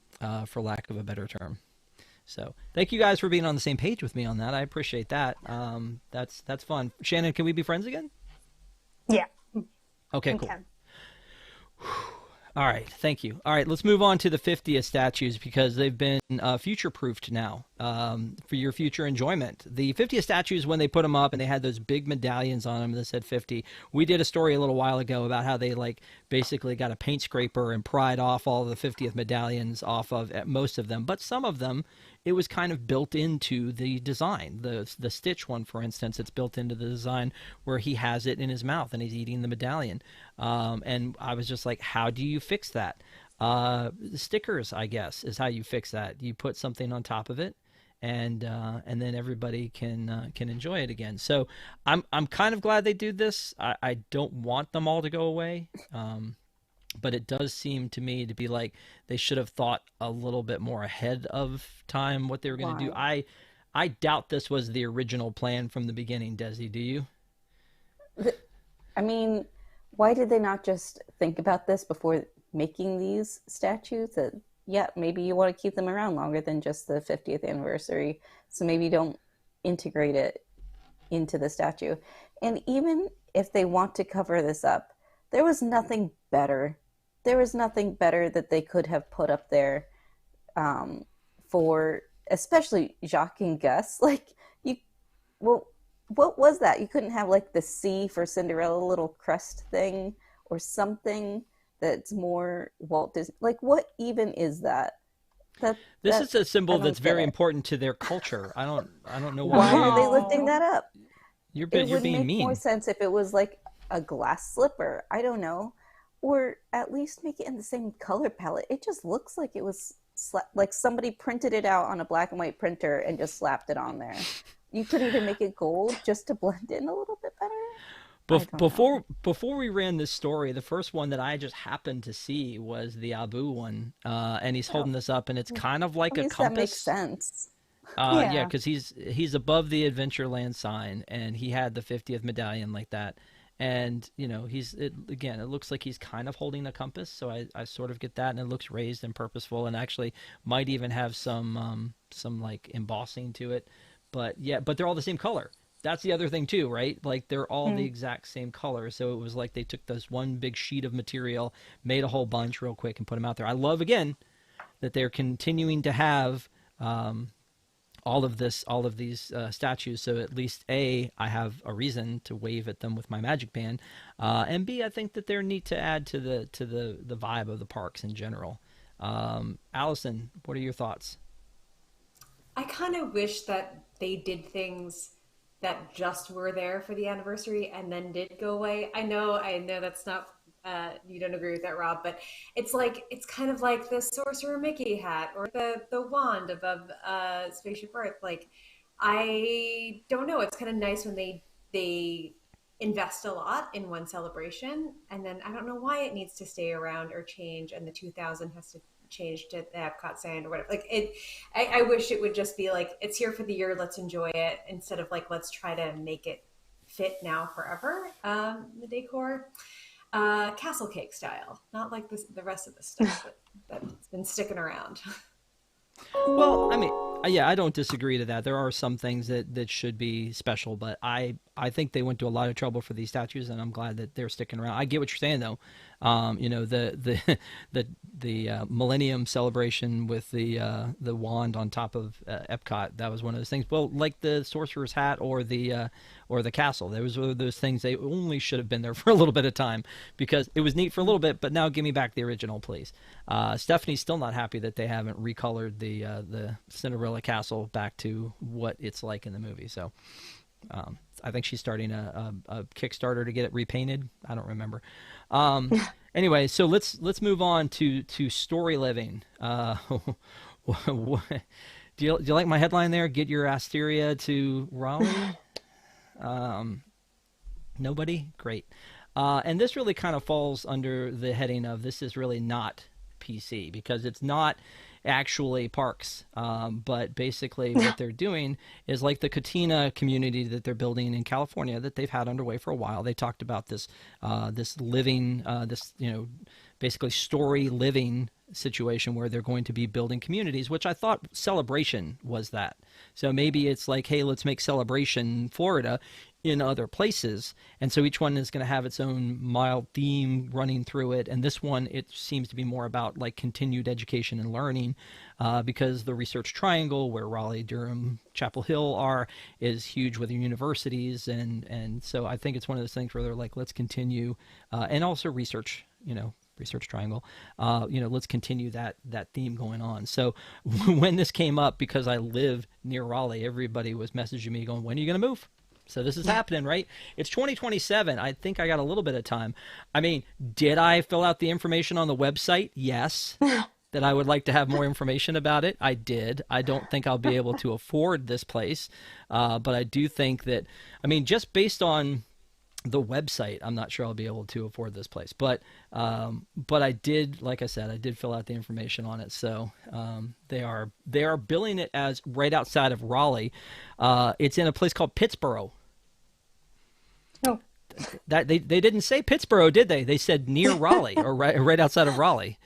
for lack of a better term. So thank you guys for being on the same page with me on that. I appreciate that. That's fun. Shannon, can we be friends again? Yeah, Okay, we cool. can. All right, thank you. All right, let's move on to the 50th statues because they've been future-proofed now, for your future enjoyment. The 50th statues, when they put them up and they had those big medallions on them that said 50, we did a story a little while ago about how they like basically got a paint scraper and pried off all the 50th medallions off of most of them, but some of them it was kind of built into the design. The Stitch one, for instance, it's built into the design where he has it in his mouth and he's eating the medallion. And I was just like, how do you fix that? Stickers, I guess, is how you fix that. You put something on top of it, and then everybody can enjoy it again. So I'm kind of glad they do this. I don't want them all to go away. But it does seem to me to be like they should have thought a little bit more ahead of time what they were going to do. Why? I doubt this was the original plan from the beginning, Desi. Do you? I mean, why did they not just think about this before making these statues? That, yeah, maybe you want to keep them around longer than just the 50th anniversary. So maybe you don't integrate it into the statue. And even if they want to cover this up, there was nothing better. There was nothing better that they could have put up there, for especially Jacques and Gus. Like, well, what was that? You couldn't have like the C for Cinderella little crest thing or something that's more Walt Disney. Like, what even is that? This is a I symbol don't that's get very it. important to their culture. I don't know Why why are they Wow. lifting that up? you're It would being make more mean. sense if it was like a glass slipper. I don't know. Or at least make it in the same color palette. It just looks like it was like somebody printed it out on a black and white printer and just slapped it on there. You could even make it gold just to blend in a little bit better. I don't know. Before we ran this story, the first one that I just happened to see was the Abu one, and he's holding this up, and it's kind of like At a least that makes compass. sense. Yeah, Yeah. because he's above the Adventureland sign, and he had the 50th medallion like that, and you know again, it looks like he's kind of holding a compass, so I sort of get that, and it looks raised and purposeful, and actually might even have some like embossing to it, but yeah, but they're all the same color. that's the other thing too, right? Like they're all the exact same color. So it was like they took this one big sheet of material, made a whole bunch real quick and put them out there. I love, again, that they're continuing to have all of these statues. So at least I have a reason to wave at them with my magic band, and B, I think that they're neat to add to the vibe of the parks in general. Allison, what are your thoughts? I kind of wish that they did things that just were there for the anniversary and then did go away. I know that's not, you don't agree with that, Rob, but it's like, it's kind of like the Sorcerer Mickey hat or the wand above Spaceship Earth. Like, I don't know. It's kind of nice when they invest a lot in one celebration, and then I don't know why it needs to stay around or change, and the 2000 has to change to the Epcot Sand or whatever. Like it, I wish it would just be like, it's here for the year, let's enjoy it, instead of like, let's try to make it fit now forever. The decor, castle cake style, not like the rest of the stuff that's been sticking around. Well, I mean, yeah, I don't disagree to that. There are some things that should be special, but I think they went to a lot of trouble for these statues, and I'm glad that they're sticking around. I get what you're saying, though. You know, the Millennium celebration with the wand on top of Epcot, that was one of those things. Well, like the Sorcerer's hat or the castle, there was one of those things. They only should have been there for a little bit of time because it was neat for a little bit, but now give me back the original, please. Stephanie's still not happy that they haven't recolored the Cinderella castle back to what it's like in the movie. So I think she's starting a Kickstarter to get it repainted. I don't remember. Anyway, so let's move on to Storyliving. Do you like my headline there? Get your Asteria to Raleigh? Nobody? Great. And this really kind of falls under the heading of this is really not PC because it's not actually parks, but basically what they're doing is like the Katina community that they're building in California that they've had underway for a while. They talked about this living, basically story living situation where they're going to be building communities, which I thought Celebration was that. So maybe it's like, hey, let's make Celebration Florida in other places, and so each one is going to have its own mild theme running through it. And this one, it seems to be more about like continued education and learning, because the Research Triangle, where Raleigh, Durham, Chapel Hill are, is huge with the universities, and so I think it's one of those things where they're like, let's continue, and also Research Triangle, let's continue that theme going on. So when this came up, because I live near Raleigh, everybody was messaging me going, when are you going to move? So this is happening, right? It's 2027. I think I got a little bit of time. I mean, did I fill out the information on the website? Yes. That I would like to have more information about it. I did. I don't think I'll be able to afford this place. But I do think that, I mean, just based on the website, I'm not sure I'll be able to afford this place. But I did, like I said, I did fill out the information on it. So they are billing it as right outside of Raleigh. It's in a place called Pittsboro. Oh. That they didn't say Pittsboro, did they? They said near Raleigh or right outside of Raleigh,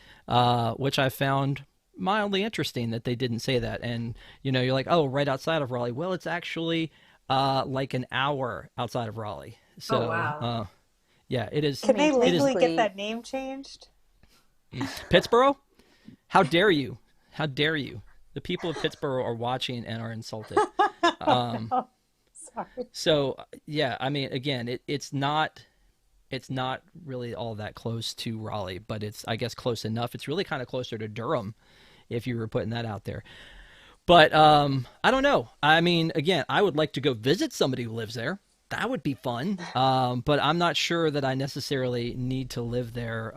which I found mildly interesting that they didn't say that. And you're like, oh, right outside of Raleigh. Well, it's actually like an hour outside of Raleigh. So, oh, wow. Yeah, it is. Can they legally get that name changed? Pittsboro? How dare you? How dare you? The people of Pittsboro are watching and are insulted. Sorry. So, yeah, I mean, again, it's not really all that close to Raleigh, but it's, I guess, close enough. It's really kind of closer to Durham, if you were putting that out there. But I don't know. I mean, again, I would like to go visit somebody who lives there. That would be fun. But I'm not sure that I necessarily need to live there.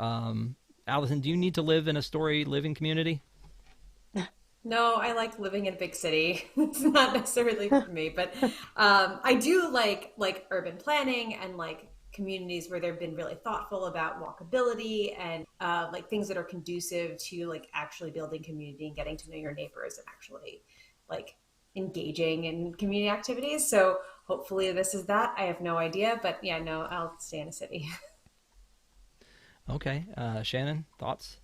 Allison, do you need to live in a story living community? No, I like living in a big city. It's not necessarily for me, but I do like urban planning and like communities where they've been really thoughtful about walkability and like things that are conducive to like actually building community and getting to know your neighbors and actually like engaging in community activities. So hopefully this is that. I have no idea, but yeah, no, I'll stay in a city. Okay. Shannon, thoughts?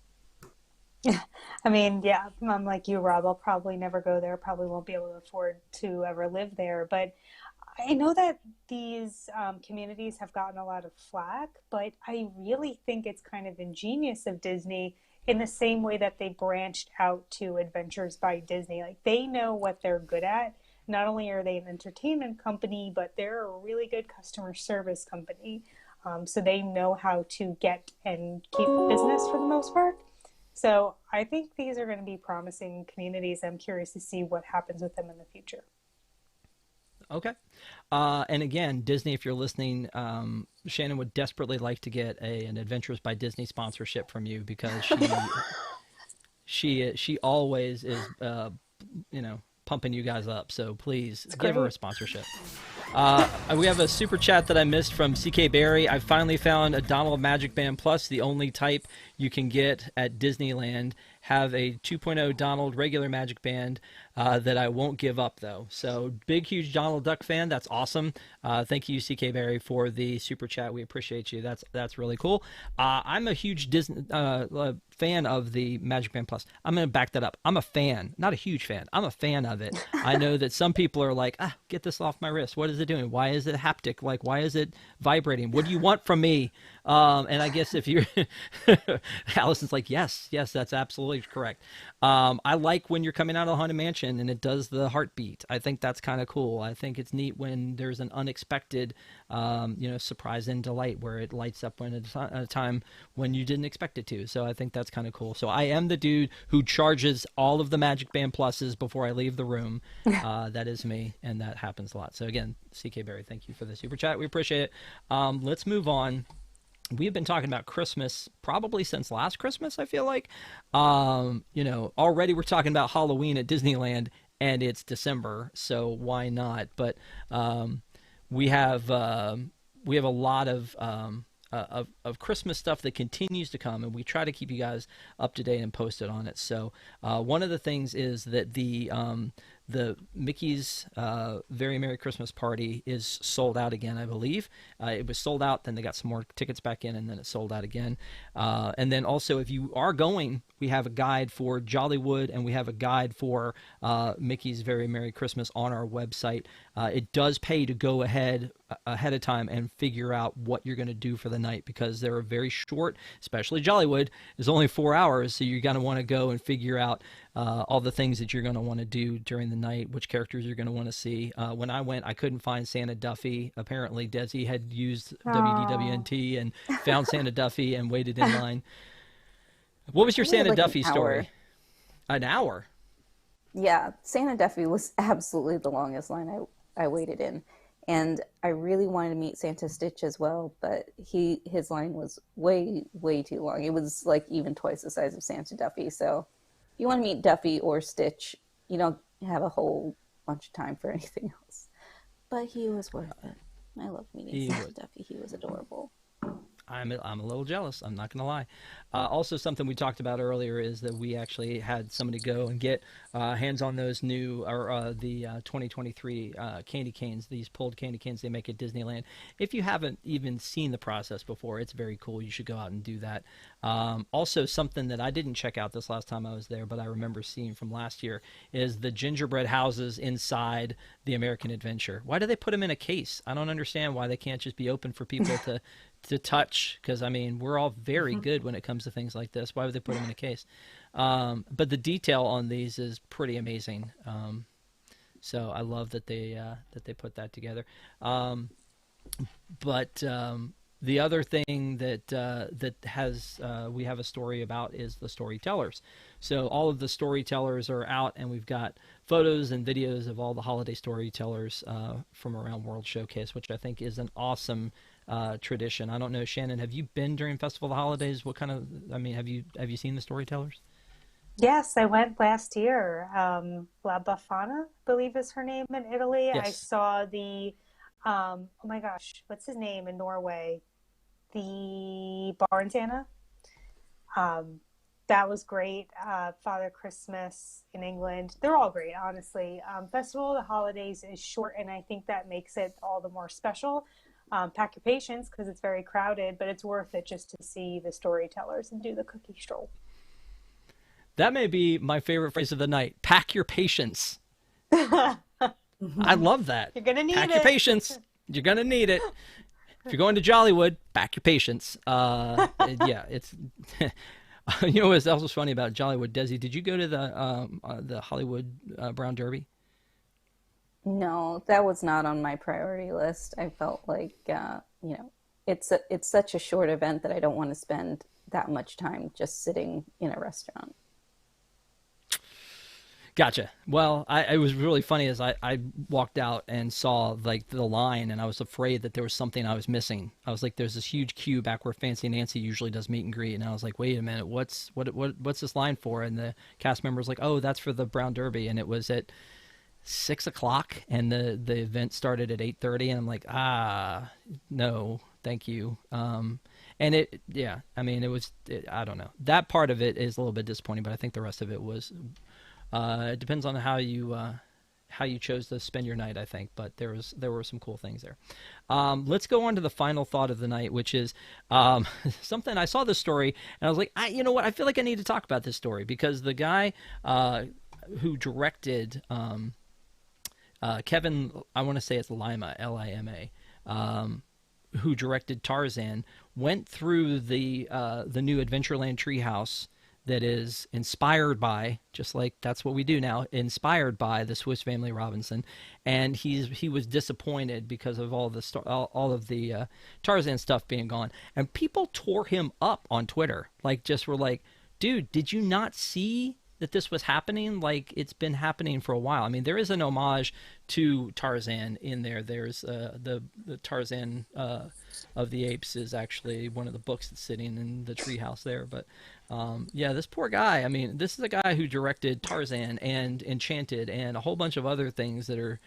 Yeah, I mean, yeah, I'm like you, Rob. I'll probably never go there. Probably won't be able to afford to ever live there. But I know that these communities have gotten a lot of flack, but I really think it's kind of ingenious of Disney in the same way that they branched out to Adventures by Disney. Like they know what they're good at. Not only are they an entertainment company, but they're a really good customer service company. So they know how to get and keep business for the most part. So I think these are going to be promising communities. I'm curious to see what happens with them in the future. Okay. And again, Disney, if you're listening, Shannon would desperately like to get an Adventures by Disney sponsorship from you because she always is, pumping you guys up. So please give her a sponsorship. We have a super chat that I missed from CK Barry. I finally found a Donald Magic Band Plus, the only type you can get at Disneyland. Have a 2.0 Donald regular Magic Band that I won't give up, though. So big, huge Donald Duck fan. That's awesome. Thank you, CK Barry, for the super chat. We appreciate you. That's really cool. I'm a huge Disney fan of the Magic Band Plus. I'm going to back that up. I'm a fan, not a huge fan. I'm a fan of it. I know that some people are like, get this off my wrist. What is it doing? Why is it haptic? Like, why is it vibrating? What do you want from me? And I guess if you're Allison's like, yes, that's absolutely correct. I like when you're coming out of the Haunted Mansion and it does the heartbeat. I think that's kind of cool. I think it's neat when there's an unexpected, surprise and delight where it lights up at a time when you didn't expect it to. So I think that's kind of cool. So I am the dude who charges all of the Magic Band Pluses before I leave the room. That is me, and that happens a lot. So again, CK Barry, thank you for the super chat. We appreciate it. Let's move on. We've been talking about Christmas probably since last Christmas, I feel like. Already we're talking about Halloween at Disneyland, and it's December, so why not? But we have a lot of Christmas stuff that continues to come, and we try to keep you guys up to date and posted on it. So one of the things is that the Mickey's Very Merry Christmas Party is sold out again, I believe. It was sold out, then they got some more tickets back in, and then it sold out again. And then also, if you are going, we have a guide for Jollywood, and we have a guide for Mickey's Very Merry Christmas on our website. It does pay to go ahead of time and figure out what you're going to do for the night, because they're very short, especially Jollywood is only 4 hours, so you're going to want to go and figure out all the things that you're going to want to do during the night, which characters you're going to want to see. When I went, I couldn't find Santa Duffy. Apparently, Desi had used WDWNT and found Santa Duffy and waited in line. What was your Santa Duffy story? An hour? Yeah, Santa Duffy was absolutely the longest line I waited in. And I really wanted to meet Santa Stitch as well, but his line was way, way too long. It was like even twice the size of Santa Duffy. So if you want to meet Duffy or Stitch, you don't have a whole bunch of time for anything else. But he was worth it. I love meeting Santa Duffy. He was adorable. I'm a little jealous. I'm not going to lie. Also, something we talked about earlier is that we actually had somebody go and get hands on those new, the 2023 candy canes, these pulled candy canes they make at Disneyland. If you haven't even seen the process before, it's very cool. You should go out and do that. Also, something that I didn't check out this last time I was there, but I remember seeing from last year, is the gingerbread houses inside the American Adventure. Why do they put them in a case? I don't understand why they can't just be open for people to touch, because I mean we're all very good when it comes to things like this. Why would they put them in a case? But the detail on these is pretty amazing. So I love that they put that together. But the other thing that has we have a story about is the storytellers. So all of the storytellers are out, and we've got photos and videos of all the holiday storytellers from around World Showcase, which I think is an awesome tradition. I don't know, Shannon, have you been during Festival of the Holidays? What kind of, I mean, have you seen the storytellers? Yes, I went last year. La Befana, I believe is her name in Italy. Yes. I saw the, oh my gosh, what's his name in Norway? The Barn Santa. That was great. Father Christmas in England. They're all great, honestly. Festival of the Holidays is short, and I think that makes it all the more special. Pack your patience because it's very crowded, but it's worth it just to see the storytellers and do the cookie stroll. That may be my favorite phrase of the night. Pack your patience. I love that. You're gonna need Pack it. your patience. You're gonna need it. If you're going to Jollywood, pack your patience. Yeah, it's. You know what else was funny about Jollywood? Desi, did you go to the Hollywood Brown Derby? No, that was not on my priority list. I felt like, it's such a short event that I don't want to spend that much time just sitting in a restaurant. Gotcha. Well, it was really funny as I walked out and saw like the line, and I was afraid that there was something I was missing. I was like, "There's this huge queue back where Fancy Nancy usually does meet and greet," and I was like, "Wait a minute, what's this line for?" And the cast member was like, "Oh, that's for the Brown Derby," and it was at 6 o'clock, and the event started at 8:30, and I'm like, no, thank you. And yeah, I mean, I don't know. That part of it is a little bit disappointing, but I think the rest of it was. It depends on how you chose to spend your night, I think, but there were some cool things there. Let's go on to the final thought of the night, which is something. I saw this story and I was like, you know what? I feel like I need to talk about this story because the guy who directed Kevin, I want to say it's Lima, Lima, who directed Tarzan, went through the new Adventureland Treehouse that is inspired by, just like that's what we do now, inspired by the Swiss Family Robinson, and he was disappointed because of all of the Tarzan stuff being gone, and people tore him up on Twitter, like just were like, dude, did you not see that this was happening? Like, it's been happening for a while. I mean, there is an homage to Tarzan in there. There's the Tarzan of the Apes is actually one of the books that's sitting in the treehouse there. But yeah, this poor guy. I mean, this is a guy who directed Tarzan and Enchanted and a whole bunch of other things that are,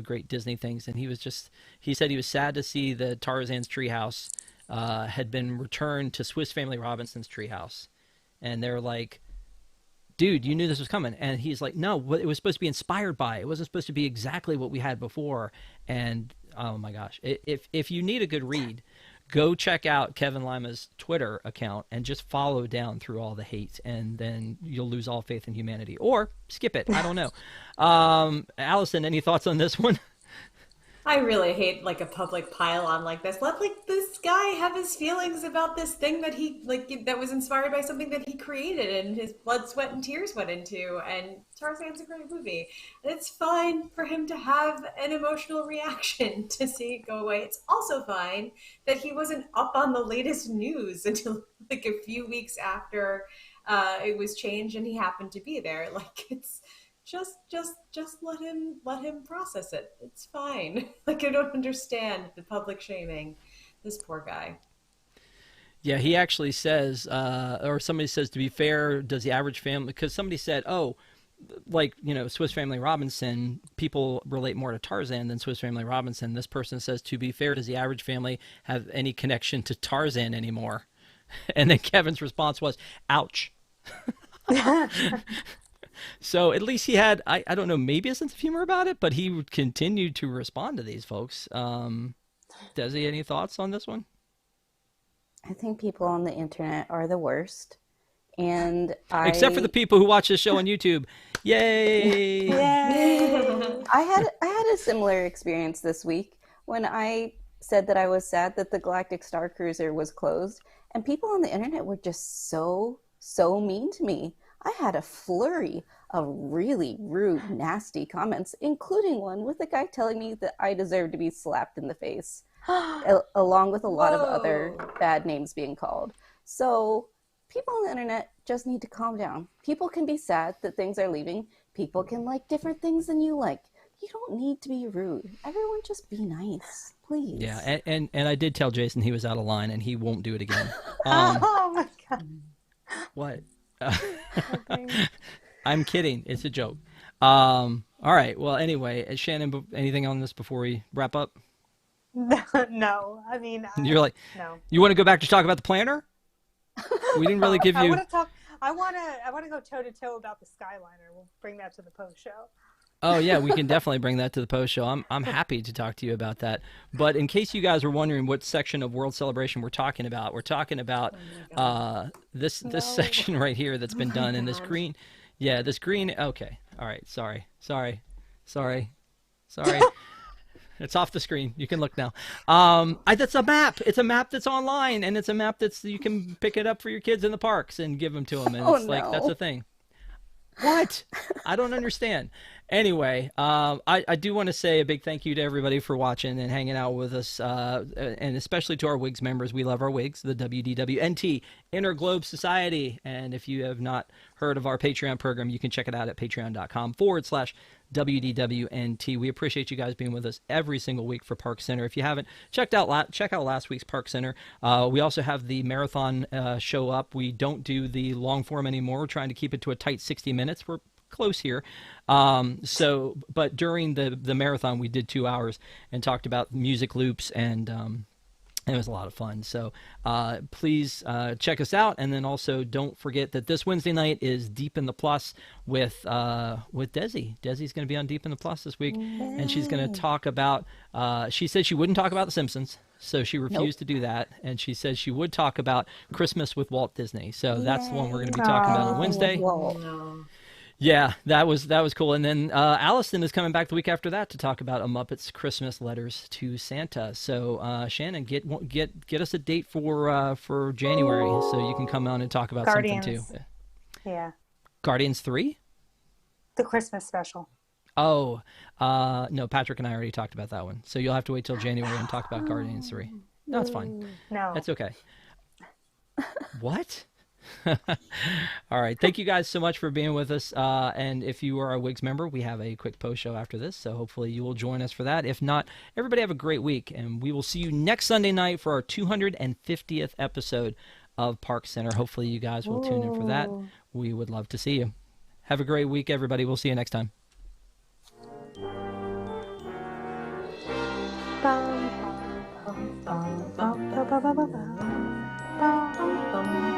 great Disney things. And he said he was sad to see that Tarzan's treehouse had been returned to Swiss Family Robinson's treehouse. And they're like, dude, you knew this was coming. And he's like, no, it was supposed to be inspired by. It wasn't supposed to be exactly what we had before. And oh my gosh, if you need a good read, go check out Kevin Lima's Twitter account and just follow down through all the hate, and then you'll lose all faith in humanity. Or skip it. I don't know. Allison, any thoughts on this one? I really hate like a public pile-on like this. Let like this guy have his feelings about this thing that he that was inspired by something that he created and his blood, sweat, and tears went into. And Tarzan's a great movie. And it's fine for him to have an emotional reaction to see it go away. It's also fine that he wasn't up on the latest news until like a few weeks after it was changed and he happened to be there. Like it's. Just let him process it. It's fine. Like, I don't understand the public shaming this poor guy. Yeah, he actually says, or somebody says, to be fair, does the average family, because somebody said, oh, like, Swiss Family Robinson, people relate more to Tarzan than Swiss Family Robinson. This person says, to be fair, does the average family have any connection to Tarzan anymore? And then Kevin's response was, ouch. So at least he had, I don't know, maybe a sense of humor about it, but he would continue to respond to these folks. Desi, any thoughts on this one? I think people on the internet are the worst. And except for the people who watch this show on YouTube. Yay! Yay! I had a similar experience this week when I said that I was sad that the Galactic Star Cruiser was closed, and people on the internet were just so mean to me. I had a flurry of really rude, nasty comments, including one with a guy telling me that I deserve to be slapped in the face, along with a lot of other bad names being called. So people on the internet just need to calm down. People can be sad that things are leaving. People can like different things than you like. You don't need to be rude. Everyone just be nice, please. Yeah, and I did tell Jason he was out of line, and he won't do it again. Oh my God. What? I'm kidding. It's a joke. All right. Well, anyway, Shannon, anything on this before we wrap up? No. I mean, you're like, no. You want to go back to talk about the planner? We didn't really give you. I want to go toe to toe about the Skyliner. We'll bring that to the post show. Oh yeah, we can definitely bring that to the post show. I'm happy to talk to you about that. But in case you guys were wondering what section of World Celebration we're talking about this section right here that's been done in this green. Yeah, this green. Okay, all right. Sorry. Sorry. It's off the screen. You can look now. That's a map. It's a map that's online, and it's a map that's you can pick it up for your kids in the parks and give them to them. And it's like that's a thing. What? I don't understand. Anyway, I do want to say a big thank you to everybody for watching and hanging out with us, and especially to our WIGS members. We love our WIGS, the WDWNT Interglobe Society. And if you have not heard of our Patreon program, you can check it out at patreon.com/WDWNT. We appreciate you guys being with us every single week for ParksCenter. If you haven't checked out, check out last week's ParksCenter. We also have the marathon show up. We don't do the long form anymore. We're trying to keep it to a tight 60 minutes. We're close here. But during the marathon, we did 2 hours and talked about music loops, and it was a lot of fun. So please check us out, and then also don't forget that this Wednesday night is Deep in the Plus with Desi. Desi's going to be on Deep in the Plus this week, and she's going to talk about. She said she wouldn't talk about The Simpsons, so she refused to do that, and she said she would talk about Christmas with Walt Disney. So that's the one we're going to be talking about on Wednesday. No. Yeah, that was cool. And then Allison is coming back the week after that to talk about A Muppet's Christmas Letters to Santa. So Shannon, get us a date for January so you can come on and talk about Guardians. something too. Yeah. Guardians 3? The Christmas special. Oh, no, Patrick and I already talked about that one. So you'll have to wait till January and talk about Guardians 3. No, it's fine. No. That's okay. What? All right. Thank you guys so much for being with us. And if you are a WIGS member, we have a quick post show after this. So hopefully you will join us for that. If not, everybody have a great week. And we will see you next Sunday night for our 250th episode of ParksCenter. Hopefully you guys will tune in for that. We would love to see you. Have a great week, everybody. We'll see you next time. Bum, bum, bum, bum, bum, bum, bum, bum, bum, bum.